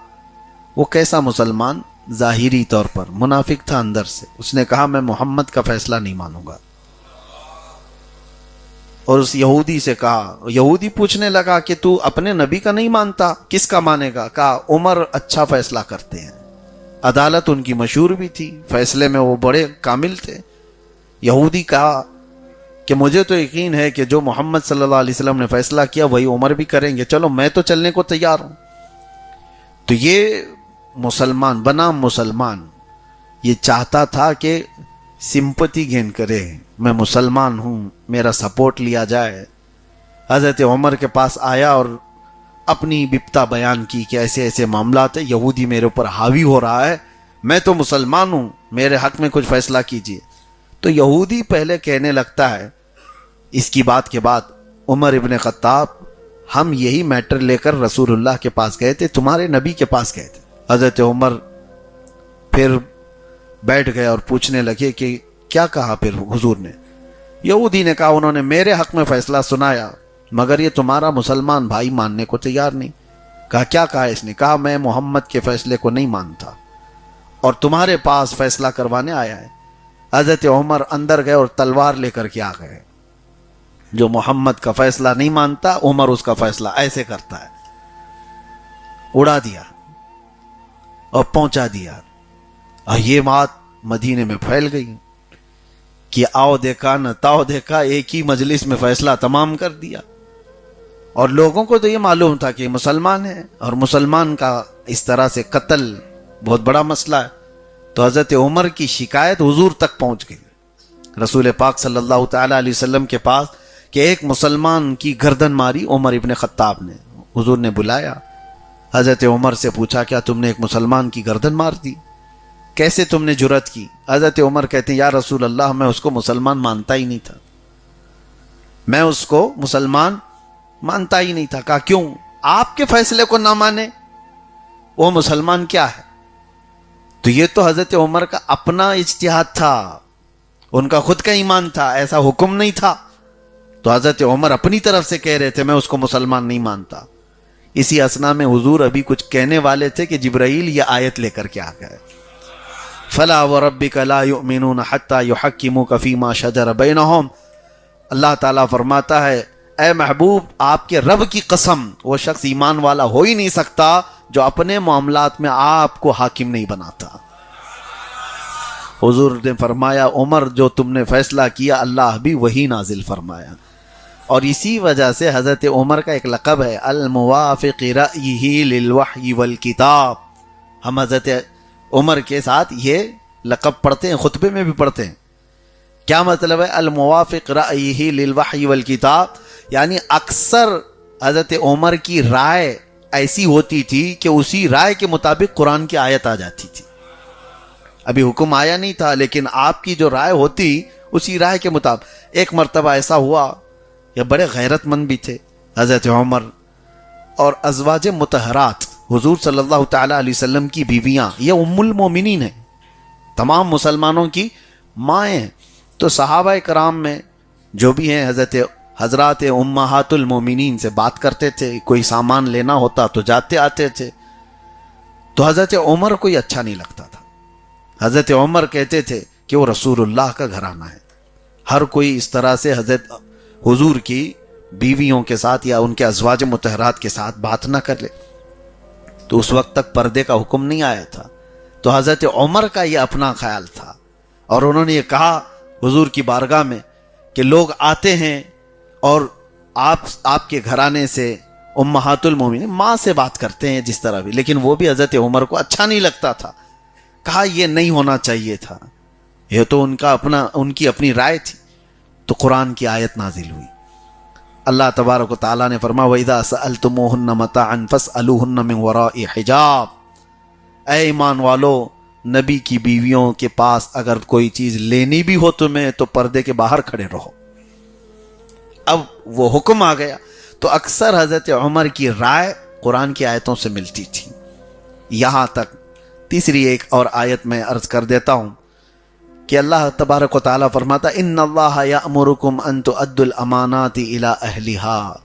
وہ کیسا مسلمان؟ ظاہری طور پر منافق تھا اندر سے۔ اس نے کہا میں محمد کا فیصلہ نہیں مانوں گا۔ اور اس یہودی سے کہا، یہودی پوچھنے لگا کہ تو اپنے نبی کا نہیں مانتا، کس کا مانے گا؟ کہا عمر اچھا فیصلہ کرتے ہیں، عدالت ان کی مشہور بھی تھی، فیصلے میں وہ بڑے کامل تھے۔ یہودی کہا کہ مجھے تو یقین ہے کہ جو محمد صلی اللہ علیہ وسلم نے فیصلہ کیا وہی عمر بھی کریں گے، چلو میں تو چلنے کو تیار ہوں۔ تو یہ مسلمان بنا مسلمان، یہ چاہتا تھا کہ سمپتی گین کرے، میں مسلمان ہوں، میرا سپورٹ لیا جائے۔ حضرت عمر کے پاس آیا اور اپنی بپتا بیان کی کہ ایسے ایسے معاملات ہیں، یہودی میرے اوپر حاوی ہو رہا ہے، میں تو مسلمان ہوں، میرے حق میں کچھ فیصلہ کیجیے۔ تو یہودی پہلے کہنے لگتا ہے اس کی بات کے بعد، عمر ابن خطاب ہم یہی میٹر لے کر رسول اللہ کے پاس گئے تھے، تمہارے نبی کے پاس گئے تھے۔ حضرت عمر پھر بیٹھ گئے اور پوچھنے لگے کہ کیا کہا پھر حضور نے؟ یہودی نے کہا انہوں نے میرے حق میں فیصلہ سنایا، مگر یہ تمہارا مسلمان بھائی ماننے کو تیار نہیں۔ کہا کیا کہا اس نے؟ کہا میں محمد کے فیصلے کو نہیں مانتا اور تمہارے پاس فیصلہ کروانے آیا ہے۔ حضرت عمر اندر گئے اور تلوار لے کر کے آ گئے۔ جو محمد کا فیصلہ نہیں مانتا، عمر اس کا فیصلہ ایسے کرتا ہے، اڑا دیا اور پہنچا دیا۔ اور یہ بات مدینے میں پھیل گئی کہ آؤ دیکھا نہ تاؤ دیکھا، ایک ہی مجلس میں فیصلہ تمام کر دیا۔ اور لوگوں کو تو یہ معلوم تھا کہ مسلمان ہے، اور مسلمان کا اس طرح سے قتل بہت بڑا مسئلہ ہے۔ تو حضرت عمر کی شکایت حضور تک پہنچ گئی، رسول پاک صلی اللہ تعالی علیہ وسلم کے پاس، کہ ایک مسلمان کی گردن ماری عمر ابن خطاب نے۔ حضور نے بلایا، حضرت عمر سے پوچھا کیا تم نے ایک مسلمان کی گردن مار دی؟ کیسے تم نے جرأت کی؟ حضرت عمر کہتے ہیں یا رسول اللہ میں اس کو مسلمان مانتا ہی نہیں تھا، میں اس کو مسلمان مانتا ہی نہیں تھا۔ کہا کیوں؟ آپ کے فیصلے کو نہ مانے وہ مسلمان کیا ہے؟ تو یہ تو حضرت عمر کا اپنا اجتہاد تھا، ان کا خود کا ایمان تھا، ایسا حکم نہیں تھا۔ تو حضرت عمر اپنی طرف سے کہہ رہے تھے میں اس کو مسلمان نہیں مانتا۔ اسی اثنا میں حضور ابھی کچھ کہنے والے تھے کہ جبرائیل یہ آیت لے کر کے آ گئے، فَلَا وَرَبِّكَ لَا يُؤْمِنُونَ حَتَّى يُحَكِّمُوكَ فِي مَا شَجَرَ بَيْنَهُمْ۔ اللہ تعالیٰ فرماتا ہے اے محبوب آپ کے رب کی قسم، وہ شخص ایمان والا ہو ہی نہیں سکتا جو اپنے معاملات میں آپ کو حاکم نہیں بناتا۔ حضور نے فرمایا عمر جو تم نے فیصلہ کیا اللہ بھی وہی نازل فرمایا۔ اور اسی وجہ سے حضرت عمر کا ایک لقب ہے الموافق رأیہ للوحی والکتاب۔ ہم حضرت عمر کے ساتھ یہ لقب پڑھتے ہیں، خطبے میں بھی پڑھتے ہیں۔ کیا مطلب ہے الموافق رأیہ للوحی والکتاب؟ یعنی اکثر حضرت عمر کی رائے ایسی ہوتی تھی کہ اسی رائے کے مطابق قرآن کی آیت آ جاتی تھی۔ ابھی حکم آیا نہیں تھا لیکن آپ کی جو رائے ہوتی اسی رائے کے مطابق۔ ایک مرتبہ ایسا ہوا، یہ بڑے غیرت مند بھی تھے حضرت عمر، اور ازواج مطہرات حضور صلی اللہ تعالی علیہ وسلم کی بیویاں یہ ام المومنین ہیں، تمام مسلمانوں کی مائیں ہیں۔ تو صحابہ کرام میں جو بھی ہیں حضرات امہات المومنین سے بات کرتے تھے، کوئی سامان لینا ہوتا تو جاتے آتے تھے۔ تو حضرت عمر کو یہ اچھا نہیں لگتا تھا۔ حضرت عمر کہتے تھے کہ وہ رسول اللہ کا گھرانہ ہے، ہر کوئی اس طرح سے حضرت حضور کی بیویوں کے ساتھ یا ان کے ازواج مطہرات کے ساتھ بات نہ کر لے۔ تو اس وقت تک پردے کا حکم نہیں آیا تھا، تو حضرت عمر کا یہ اپنا خیال تھا، اور انہوں نے یہ کہا حضور کی بارگاہ میں کہ لوگ آتے ہیں اور آپ کے گھرانے سے امہات المومنین ماں سے بات کرتے ہیں جس طرح بھی، لیکن وہ بھی حضرت عمر کو اچھا نہیں لگتا تھا۔ کہا یہ نہیں ہونا چاہیے تھا، یہ تو ان کی اپنی رائے تھی۔ تو قرآن کی آیت نازل ہوئی، اللہ تبارک و تعالیٰ نے فرمایا وَإِذَا سَأَلْتُمُوهُنَّ مَتَاعًا فَاسْأَلُوهُنَّ مِنْ وَرَاءِ حِجَابٍ۔ اے ایمان والو، نبی کی بیویوں کے پاس اگر کوئی چیز لینی بھی ہو تمہیں تو پردے کے باہر کھڑے رہو۔ اب وہ حکم آ گیا، تو اکثر حضرت عمر کی رائے قرآن کی آیتوں سے ملتی تھی۔ یہاں تک تیسری ایک اور آیت میں عرض کر دیتا ہوں کہ اللہ تبارک و تعالیٰ فرماتا ان اللہ یأمرکم ان تؤدوا الامانات الی اہلہا،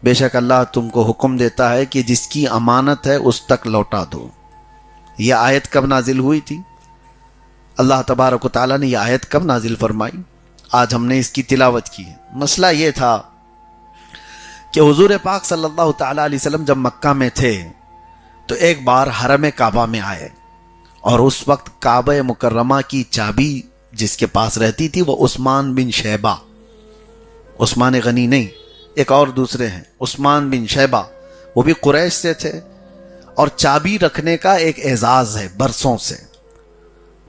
بے شک اللہ تم کو حکم دیتا ہے کہ جس کی امانت ہے اس تک لوٹا دو۔ یہ آیت کب نازل ہوئی تھی؟ اللہ تبارک و تعالیٰ نے یہ آیت کب نازل فرمائی؟ آج ہم نے اس کی تلاوت کی ہے۔ مسئلہ یہ تھا کہ حضور پاک صلی اللہ تعالیٰ علیہ وسلم جب مکہ میں تھے تو ایک بار حرم کعبہ میں آئے، اور اس وقت کعبہ مکرمہ کی چابی جس کے پاس رہتی تھی وہ عثمان بن شیبہ، عثمان غنی نہیں، ایک اور دوسرے ہیں عثمان بن شیبہ، وہ بھی قریش سے تھے، اور چابی رکھنے کا ایک اعزاز ہے برسوں سے۔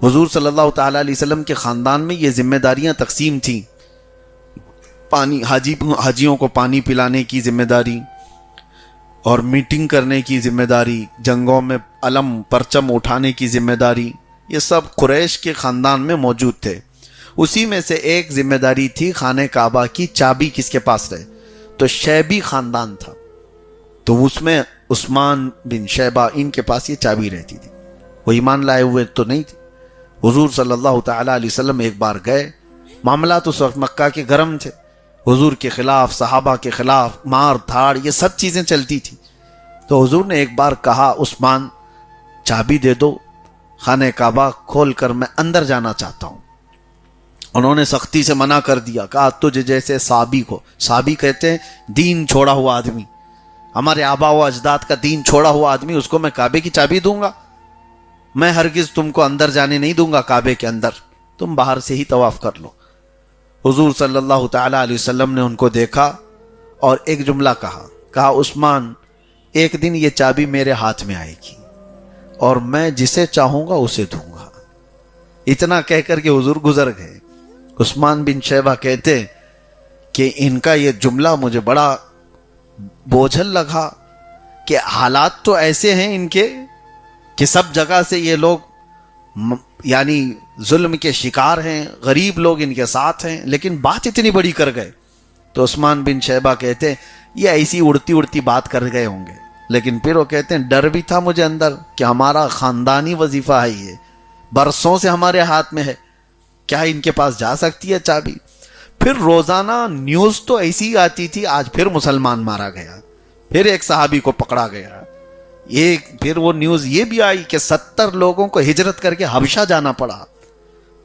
حضور صلی اللہ تعالیٰ علیہ وسلم کے خاندان میں یہ ذمہ داریاں تقسیم تھیں، حاجیوں کو پانی پلانے کی ذمہ داری، اور میٹنگ کرنے کی ذمہ داری، جنگوں میں علم پرچم اٹھانے کی ذمہ داری، یہ سب قریش کے خاندان میں موجود تھے۔ اسی میں سے ایک ذمہ داری تھی خانہ کعبہ کی چابی کس کے پاس رہے، تو شیبی خاندان تھا، تو اس میں عثمان بن شیبہ ان کے پاس یہ چابی رہتی تھی۔ وہ ایمان لائے ہوئے تو نہیں تھے۔ حضور صلی اللہ تعالیٰ علیہ وسلم ایک بار گئے، معاملات اس وقت مکہ کے گرم تھے، حضور کے خلاف، صحابہ کے خلاف مار دھاڑ یہ سب چیزیں چلتی تھی، تو حضور نے ایک بار کہا عثمان چابی دے دو، خانہ کعبہ کھول کر میں اندر جانا چاہتا ہوں۔ انہوں نے سختی سے منع کر دیا، کہا تجھے جیسے صابی کو، صابی کہتے ہیں دین چھوڑا ہوا آدمی، ہمارے آبا و اجداد کا دین چھوڑا ہوا آدمی، اس کو میں کعبے کی چابی دوں گا؟ میں ہرگز تم کو اندر جانے نہیں دوں گا کعبے کے اندر، تم باہر سے ہی طواف کر لو۔ حضور صلی اللہ تعالیٰ علیہ وسلم نے ان کو دیکھا اور ایک جملہ کہا عثمان ایک دن یہ چابی میرے ہاتھ میں آئے گی اور میں جسے چاہوں گا اسے دوں گا۔ اتنا کہہ کر کے حضور گزر گئے۔ عثمان بن شیبہ کہتے کہ ان کا یہ جملہ مجھے بڑا بوجھل لگا کہ حالات تو ایسے ہیں ان کے کہ سب جگہ سے یہ لوگ یعنی ظلم کے شکار ہیں، غریب لوگ ان کے ساتھ ہیں، لیکن بات اتنی بڑی کر گئے۔ تو عثمان بن شیبہ کہتے ہیں یہ ایسی اڑتی بات کر گئے ہوں گے، لیکن پھر وہ کہتے ہیں ڈر بھی تھا مجھے اندر کہ ہمارا خاندانی وظیفہ ہے، یہ برسوں سے ہمارے ہاتھ میں ہے، کیا ان کے پاس جا سکتی ہے چابی؟ پھر روزانہ نیوز تو ایسی ہی آتی تھی، آج پھر مسلمان مارا گیا، پھر ایک صحابی کو پکڑا گیا، پھر وہ نیوز یہ بھی آئی کہ 70 لوگوں کو ہجرت کر کے حبشہ جانا پڑا۔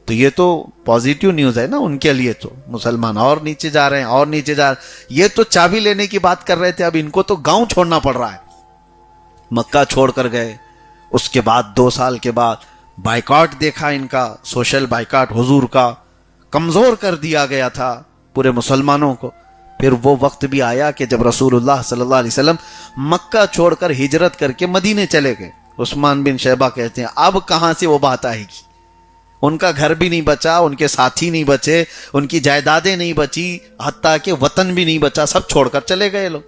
تو یہ تو پازیٹیو نیوز ہے نا ان کے لیے، تو مسلمان اور نیچے جا رہے ہیں اور نیچے جا رہے ہیں۔ یہ تو چابی لینے کی بات کر رہے تھے، اب ان کو تو گاؤں چھوڑنا پڑ رہا ہے۔ مکہ چھوڑ کر گئے، اس کے بعد 2 سال کے بعد بائیکاٹ دیکھا ان کا، سوشل بائیکاٹ حضور کا، کمزور کر دیا گیا تھا پورے مسلمانوں کو۔ پھر وہ وقت بھی آیا کہ جب رسول اللہ صلی اللہ علیہ وسلم مکہ چھوڑ کر ہجرت کر کے مدینے چلے گئے۔ عثمان بن شیبہ کہتے ہیں اب کہاں سے وہ بات آئے گی، ان کا گھر بھی نہیں بچا، ان کے ساتھی نہیں بچے، ان کی جائیدادیں نہیں بچی، حتیٰ کہ وطن بھی نہیں بچا، سب چھوڑ کر چلے گئے لوگ۔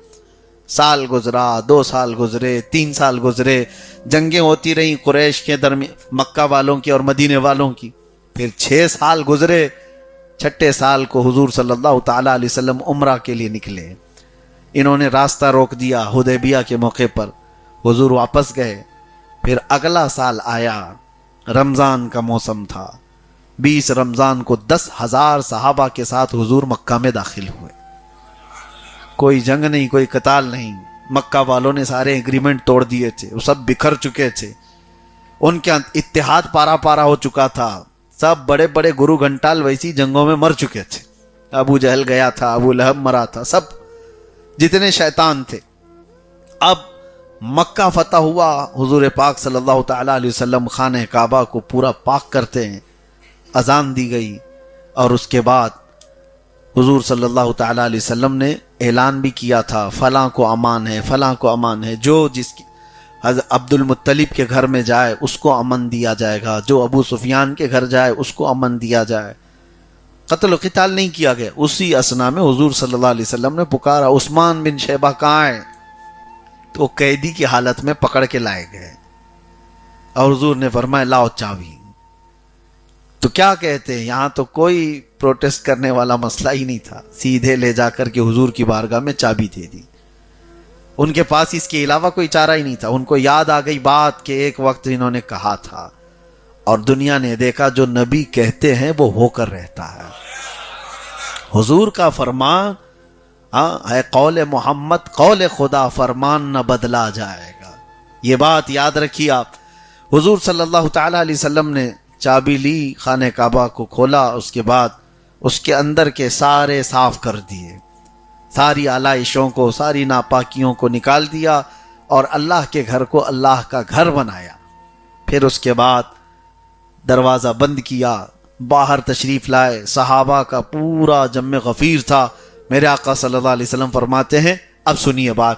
سال گزرا، 2 سال گزرے، 3 سال گزرے، جنگیں ہوتی رہیں قریش کے درمیان، مکہ والوں کی اور مدینے والوں کی۔ پھر 6 سال گزرے، 6 سال کو حضور صلی اللہ تعالیٰ علیہ وسلم عمرہ کے لیے نکلے۔ انہوں نے راستہ روک دیا حدیبیہ کے موقع پر، حضور واپس گئے۔ پھر اگلا سال آیا، رمضان کا موسم تھا، 20 رمضان کو 10,000 صحابہ کے ساتھ حضور مکہ میں داخل ہوئے۔ کوئی جنگ نہیں، کوئی قتال نہیں، مکہ والوں نے سارے ایگریمنٹ توڑ دیے تھے، وہ سب بکھر چکے تھے، ان کے اتحاد پارا پارا ہو چکا تھا، سب بڑے بڑے گرو گھنٹال ویسی جنگوں میں مر چکے تھے، ابو جہل گیا تھا، ابو لہب مرا تھا، سب جتنے شیطان تھے۔ اب مکہ فتح ہوا، حضور پاک صلی اللہ تعالیٰ علیہ وسلم خانہ کعبہ کو پورا پاک کرتے ہیں، اذان دی گئی، اور اس کے بعد حضور صلی اللہ تعالیٰ علیہ وسلم نے اعلان بھی کیا تھا فلاں کو امان ہے، فلاں کو امان ہے، جو جس کی حضرت عبد المطلب کے گھر میں جائے اس کو امن دیا جائے گا، جو ابو سفیان کے گھر جائے اس کو امن دیا جائے۔ قتل و قتال نہیں کیا گیا۔ اسی اثنا میں حضور صلی اللہ علیہ وسلم نے پکارا عثمان بن شیبہ کہاں ہے؟ تو قیدی کی حالت میں پکڑ کے لائے گئے، اور حضور نے فرمایا لاؤ چابی۔ تو کیا کہتے ہیں، یہاں تو کوئی پروٹیسٹ کرنے والا مسئلہ ہی نہیں تھا، سیدھے لے جا کر کے حضور کی بارگاہ میں چابی دے دی۔ ان کے پاس اس کے علاوہ کوئی چارہ ہی نہیں تھا۔ ان کو یاد آ گئی بات کہ ایک وقت انہوں نے کہا تھا، اور دنیا نے دیکھا جو نبی کہتے ہیں وہ ہو کر رہتا ہے۔ حضور کا فرمان ہے قول محمد قول خدا، فرمان نہ بدلا جائے گا۔ یہ بات یاد رکھیے آپ۔ حضور صلی اللہ تعالیٰ علیہ وسلم نے چابی لی، خانہ کعبہ کو کھولا، اس کے بعد اس کے اندر کے سارے صاف کر دیے، ساری آلائشوں کو، ساری ناپاکیوں کو نکال دیا اور اللہ کے گھر کو اللہ کا گھر بنایا۔ پھر اس کے بعد دروازہ بند کیا، باہر تشریف لائے، صحابہ کا پورا جم غفیر تھا۔ میرے آقا صلی اللہ علیہ وسلم فرماتے ہیں، اب سنیے بات،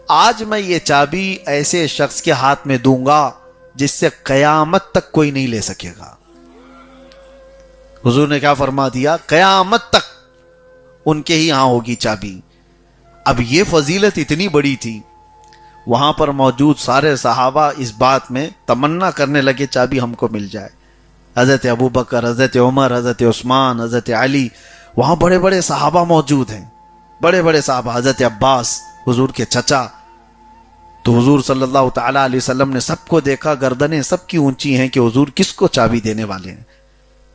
آج میں یہ چابی ایسے شخص کے ہاتھ میں دوں گا جس سے قیامت تک کوئی نہیں لے سکے گا۔ حضور نے کیا فرما دیا؟ قیامت تک ان کے ہی ہاں ہوگی چابی۔ اب یہ فضیلت اتنی بڑی تھی، وہاں پر موجود سارے صحابہ اس بات میں تمنا کرنے لگے چابی ہم کو مل جائے۔ حضرت ابوبکر، حضرت عمر، حضرت عثمان، حضرت علی، وہاں بڑے بڑے صحابہ موجود ہیں، بڑے بڑے صحابہ، حضرت عباس حضور کے چچا۔ تو حضور صلی اللہ تعالی علیہ وسلم نے سب کو دیکھا، گردنیں سب کی اونچی ہیں کہ حضور کس کو چابی دینے والے ہیں۔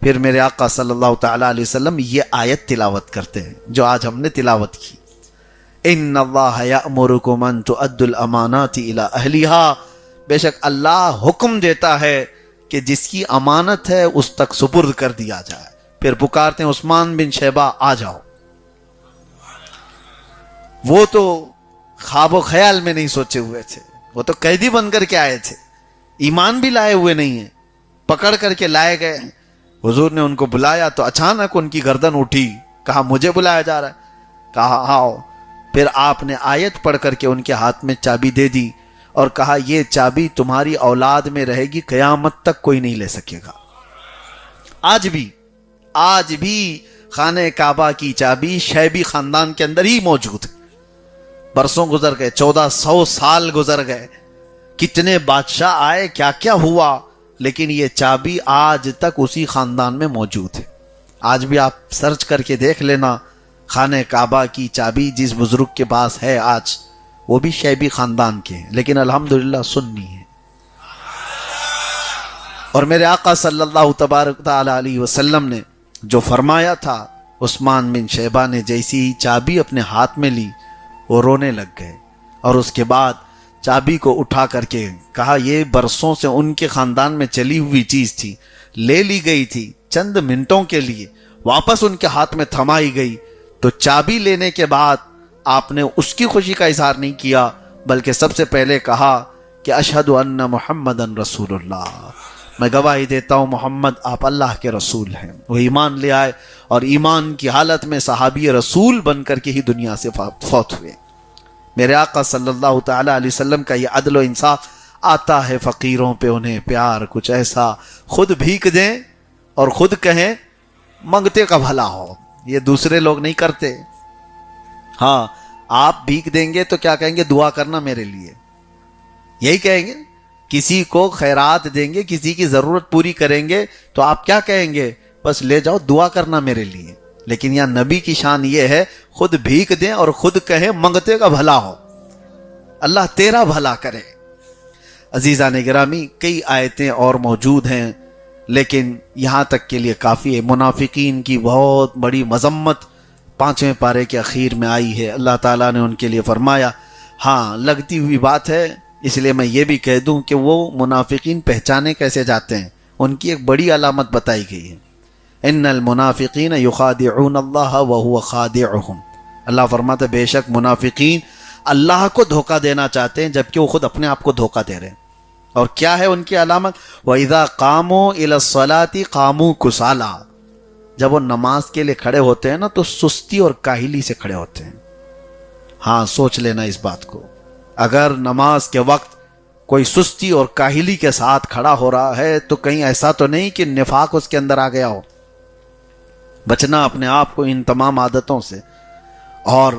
پھر میرے آقا صلی اللہ تعالی علیہ وسلم یہ آیت تلاوت کرتے ہیں جو آج ہم نے تلاوت کی، ان اللہ یأمرکم ان تؤدوا الامانات الی اہلھا، بے شک اللہ حکم دیتا ہے کہ جس کی امانت ہے اس تک سپرد کر دیا جائے۔ پھر پکارتے ہیں عثمان بن شیبہ آ جاؤ۔ وہ تو خواب و خیال میں نہیں سوچے ہوئے تھے، وہ تو قیدی بن کر کے آئے تھے، ایمان بھی لائے ہوئے نہیں ہیں، پکڑ کر کے لائے گئے۔ حضور نے ان کو بلایا تو اچانک ان کی گردن اٹھی، کہا مجھے بلایا جا رہا ہے؟ کہا آؤ۔ پھر آپ نے آیت پڑھ کر کے ان کے ہاتھ میں چابی دے دی اور کہا یہ چابی تمہاری اولاد میں رہے گی، قیامت تک کوئی نہیں لے سکے گا۔ آج بھی خانہ کعبہ کی چابی شیبی خاندان کے اندر ہی موجود ہے۔ برسوں گزر گئے، 1400 سال گزر گئے، کتنے بادشاہ آئے، کیا کیا ہوا، لیکن یہ چابی آج تک اسی خاندان میں موجود ہے۔ آج بھی آپ سرچ کر کے دیکھ لینا، خانہ کعبہ کی چابی جس بزرگ کے پاس ہے آج، وہ بھی شیبی خاندان کے ہیں، لیکن الحمدللہ سنی ہے۔ اور میرے آقا صلی اللہ تبارک تعالی علیہ وسلم نے جو فرمایا تھا، عثمان بن شیبہ نے جیسی ہی چابی اپنے ہاتھ میں لی وہ رونے لگ گئے، اور اس کے بعد چابی کو اٹھا کر کے کہا یہ برسوں سے ان کے خاندان میں چلی ہوئی چیز تھی، لے لی گئی تھی چند منٹوں کے لیے، واپس ان کے ہاتھ میں تھمائی گئی۔ تو چابی لینے کے بعد آپ نے اس کی خوشی کا اظہار نہیں کیا، بلکہ سب سے پہلے کہا کہ اشہد ان محمدن رسول اللہ، میں گواہی دیتا ہوں محمد آپ اللہ کے رسول ہیں۔ وہ ایمان لے آئے اور ایمان کی حالت میں صحابی رسول بن کر کے ہی دنیا سے فوت ہوئے۔ میرے آقا صلی اللہ تعالی علیہ وسلم کا یہ عدل و انصاف آتا ہے فقیروں پہ انہیں پیار کچھ ایسا، خود بھیک دیں اور خود کہیں منگتے کا بھلا ہو، یہ دوسرے لوگ نہیں کرتے۔ ہاں آپ بھیک دیں گے تو کیا کہیں گے؟ دعا کرنا میرے لیے، یہی کہیں گے۔ کسی کو خیرات دیں گے، کسی کی ضرورت پوری کریں گے تو آپ کیا کہیں گے؟ بس لے جاؤ، دعا کرنا میرے لیے۔ لیکن یہاں نبی کی شان یہ ہے خود بھیک دیں اور خود کہیں منگتے کا بھلا ہو، اللہ تیرا بھلا کرے۔ عزیزان گرامی، کئی آیتیں اور موجود ہیں لیکن یہاں تک کے لیے کافی ہے۔ منافقین کی بہت بڑی مذمت 5ویں پارے کے اخیر میں آئی ہے۔ اللہ تعالیٰ نے ان کے لیے فرمایا، ہاں لگتی ہوئی بات ہے، اس لیے میں یہ بھی کہہ دوں کہ وہ منافقین پہچانے کیسے جاتے ہیں، ان کی ایک بڑی علامت بتائی گئی ہے، ان المنافقین یخادعون اللہ وہو خادعہم۔ اللہ فرماتا ہے بے شک منافقین اللہ کو دھوکہ دینا چاہتے ہیں جبکہ وہ خود اپنے آپ کو دھوکہ دے رہے ہیں۔ اور کیا ہے ان کی علامت؟ وَإِذَا قَامُوا إِلَى الصَّلَاةِ قَامُوا كُسَالَىٰ، جب وہ نماز کے لیے کھڑے ہوتے ہیں نا تو سستی اور کاہلی سے کھڑے ہوتے ہیں۔ ہاں سوچ لینا اس بات کو، اگر نماز کے وقت کوئی سستی اور کاہلی کے ساتھ کھڑا ہو رہا ہے تو کہیں ایسا تو نہیں کہ نفاق اس کے اندر آ گیا ہو۔ بچنا اپنے آپ کو ان تمام عادتوں سے۔ اور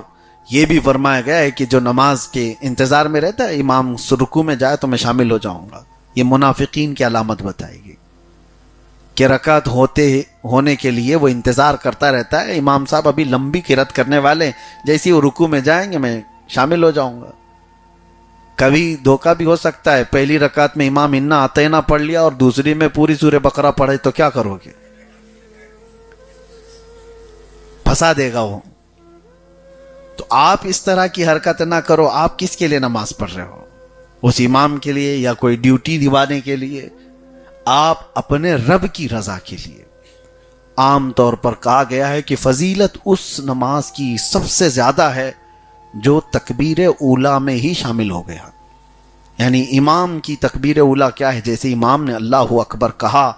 یہ بھی فرمایا گیا ہے کہ جو نماز کے انتظار میں رہتا ہے، امام رکوع میں جائے تو میں شامل ہو جاؤں گا، یہ منافقین کی علامت بتائے گی کہ رکعت ہونے کے لیے وہ انتظار کرتا رہتا ہے، امام صاحب ابھی لمبی قرات کرنے والے، جیسے وہ رکوع میں جائیں گے میں شامل ہو جاؤں گا۔ کبھی دھوکہ بھی ہو سکتا ہے، پہلی رکعت میں امام انا اعطینا پڑھ لیا اور دوسری میں پوری سورہ بقرہ پڑھے تو کیا کرو گے؟ پھنسا دے گا وہ۔ تو آپ اس طرح کی حرکت نہ کرو۔ آپ کس کے لیے نماز پڑھ رہے ہو؟ اس امام کے لیے یا کوئی ڈیوٹی دیوانے کے لیے؟ آپ اپنے رب کی رضا کے لیے، عام طور پر کہا گیا ہے کہ فضیلت اس نماز کی سب سے زیادہ ہے جو تکبیر اولا میں ہی شامل ہو گیا. یعنی امام کی تکبیر اولا کیا ہے؟ جیسے امام نے اللہ اکبر کہا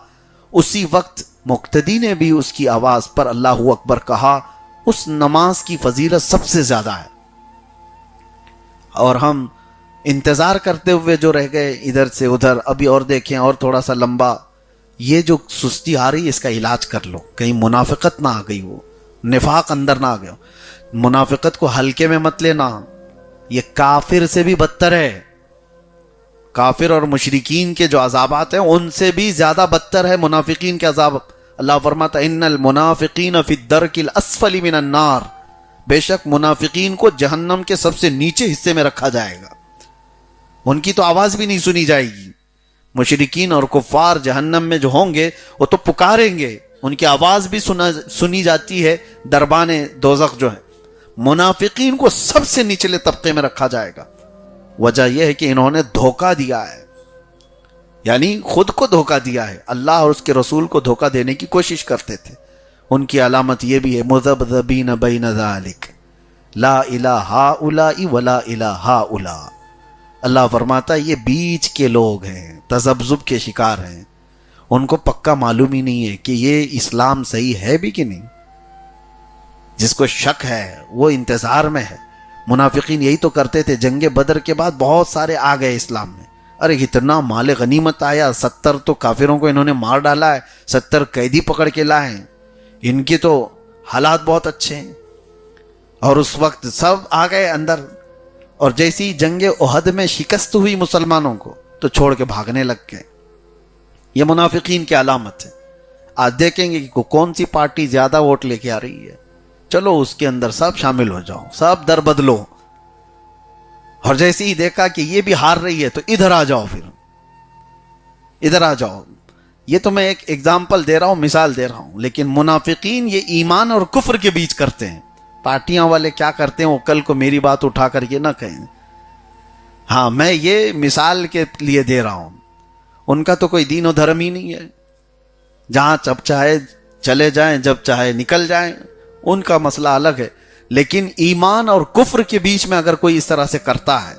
اسی وقت مقتدی نے بھی اس کی آواز پر اللہ اکبر کہا، اس نماز کی فضیلت سب سے زیادہ ہے. اور ہم انتظار کرتے ہوئے جو رہ گئے ادھر سے ادھر، ابھی اور دیکھیں اور تھوڑا سا لمبا، یہ جو سستی آ رہی ہے اس کا علاج کر لو، کہیں منافقت نہ آ گئی ہو، نفاق اندر نہ آ گیا. منافقت کو ہلکے میں مت لینا، یہ کافر سے بھی بدتر ہے. کافر اور مشرکین کے جو عذابات ہیں ان سے بھی زیادہ بدتر ہے منافقین کے عذاب. اللہ فرماتا ان المنافقین فی الدرک الاسفل من النار، بے شک منافقین کو جہنم کے سب سے نیچے حصے میں رکھا جائے گا، ان کی تو آواز بھی نہیں سنی جائے گی. مشرکین اور کفار جہنم میں جو ہوں گے وہ تو پکاریں گے، ان کی آواز بھی سنی جاتی ہے دربان دوزخ جو ہے. منافقین کو سب سے نچلے طبقے میں رکھا جائے گا. وجہ یہ ہے کہ انہوں نے دھوکہ دیا ہے، یعنی خود کو دھوکہ دیا ہے، اللہ اور اس کے رسول کو دھوکہ دینے کی کوشش کرتے تھے. ان کی علامت یہ بھی ہے مذبذبین بین ذالک لا الہ ہؤلاء ولا الہ ہؤلاء. اللہ فرماتا ہے یہ بیچ کے لوگ ہیں، تذبذب کے شکار ہیں، ان کو پکا معلوم ہی نہیں ہے کہ یہ اسلام صحیح ہے بھی کہ نہیں. جس کو شک ہے وہ انتظار میں ہے. منافقین یہی تو کرتے تھے. جنگ بدر کے بعد بہت سارے آ گئے اسلام میں، ارے اتنا مال غنیمت آیا، 70 تو کافروں کو انہوں نے مار ڈالا ہے، 70 قیدی پکڑ کے لائے ہیں، ان کی تو حالات بہت اچھے ہیں. اور اس وقت سب آ گئے اندر، اور جیسی جنگ احد میں شکست ہوئی مسلمانوں کو تو چھوڑ کے بھاگنے لگ گئے. یہ منافقین کی علامت ہے. آج دیکھیں گے کہ کون سی پارٹی زیادہ ووٹ لے کے آ رہی ہے، چلو اس کے اندر سب شامل ہو جاؤ، سب در بدلو. اور جیسے ہی دیکھا کہ یہ بھی ہار رہی ہے تو ادھر آ جاؤ، پھر ادھر آ جاؤ. یہ تو میں ایک ایگزامپل دے رہا ہوں، مثال دے رہا ہوں. لیکن منافقین یہ ایمان اور کفر کے بیچ کرتے ہیں. پارٹیاں والے کیا کرتے ہیں وہ کل کو میری بات اٹھا کر کے نہ کہیں. ہاں میں یہ مثال کے لیے دے رہا ہوں. ان کا تو کوئی دین و دھرم ہی نہیں ہے، جہاں جب چاہے چلے جائیں، جب چاہے نکل جائیں، ان کا مسئلہ الگ ہے. لیکن ایمان اور کفر کے بیچ میں اگر کوئی اس طرح سے کرتا ہے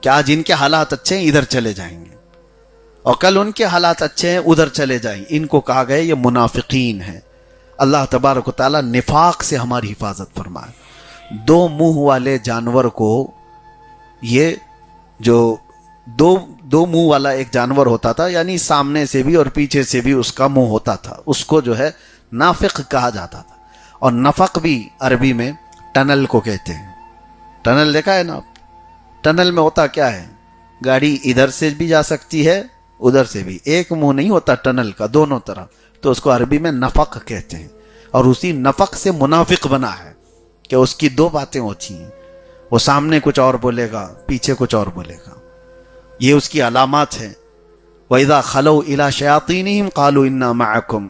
کہ آج ان کے حالات اچھے ہیں ادھر چلے جائیں گے، اور کل ان کے حالات اچھے ہیں ادھر چلے جائیں، ان کو کہا گیا یہ منافقین ہیں. اللہ تبارک و تعالیٰ نفاق سے ہماری حفاظت فرمائے. 2 منہ والے جانور کو، یہ جو دو منہ والا ایک جانور ہوتا تھا، یعنی سامنے سے بھی اور پیچھے سے بھی اس کا منہ ہوتا تھا، اس کو جو ہے نافق کہا جاتا تھا. اور نفق بھی عربی میں ٹنل کو کہتے ہیں. ٹنل دیکھا ہے نا آپ؟ ٹنل میں ہوتا کیا ہے؟ گاڑی ادھر سے بھی جا سکتی ہے ادھر سے بھی، ایک منہ نہیں ہوتا ٹنل کا، دونوں طرف. تو اس کو عربی میں نفق کہتے ہیں. اور اسی نفق سے منافق بنا ہے کہ اس کی 2 باتیں ہوتی ہیں، وہ سامنے کچھ اور بولے گا، پیچھے کچھ اور بولے گا. یہ اس کی علامات ہیں. وَإِذَا خَلَوْا إِلَى شَيَاطِينِهِمْ قَالُوا إِنَّا مَعَكُمْ.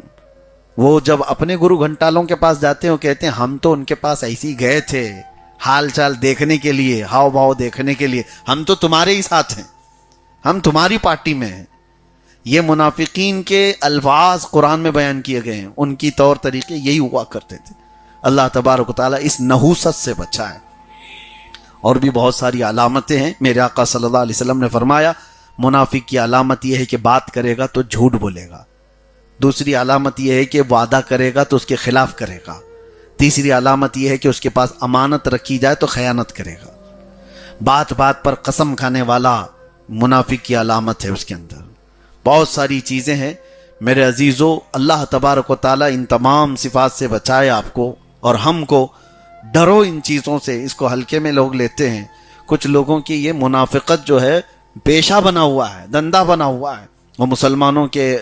وہ جب اپنے گرو گھنٹالوں کے پاس جاتے ہیں وہ کہتے ہیں ہم تو ان کے پاس ایسی گئے تھے حال چال دیکھنے کے لیے، ہاؤ بھاؤ دیکھنے کے لیے، ہم تو تمہارے ہی ساتھ ہیں، ہم تمہاری پارٹی میں ہیں. یہ منافقین کے الفاظ قرآن میں بیان کیے گئے ہیں. ان کی طور طریقے یہی ہوا کرتے تھے. اللہ تبارک و تعالیٰ اس نحوست سے بچائے. اور بھی بہت ساری علامتیں ہیں. میرے آقا صلی اللہ علیہ وسلم نے فرمایا منافق کی علامت یہ ہے کہ بات کرے گا تو جھوٹ بولے گا. دوسری علامت یہ ہے کہ وعدہ کرے گا تو اس کے خلاف کرے گا. تیسری علامت یہ ہے کہ اس کے پاس امانت رکھی جائے تو خیانت کرے گا. بات بات پر قسم کھانے والا منافق کی علامت ہے. اس کے اندر بہت ساری چیزیں ہیں. میرے عزیزو، اللہ تبارک و تعالیٰ ان تمام صفات سے بچائے آپ کو اور ہم کو. ڈرو ان چیزوں سے. اس کو ہلکے میں لوگ لیتے ہیں. کچھ لوگوں کی یہ منافقت جو ہے پیشہ بنا ہوا ہے، دندہ بنا ہوا ہے. وہ مسلمانوں کے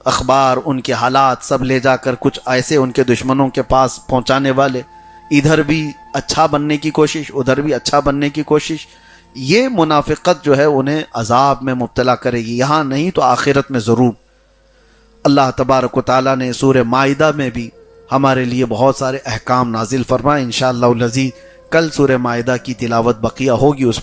اخبار، ان کے حالات سب لے جا کر کچھ ایسے ان کے دشمنوں کے پاس پہنچانے والے، ادھر بھی اچھا بننے کی کوشش، ادھر بھی اچھا بننے کی کوشش. یہ منافقت جو ہے انہیں عذاب میں مبتلا کرے گی، یہاں نہیں تو آخرت میں ضرور. اللہ تبارک و تعالیٰ نے سورہ مائدہ میں بھی ہمارے لیے بہت سارے احکام نازل فرمائے. انشاءاللہ العزیز کل سورہ مائدہ کی تلاوت بقیہ ہوگی، اس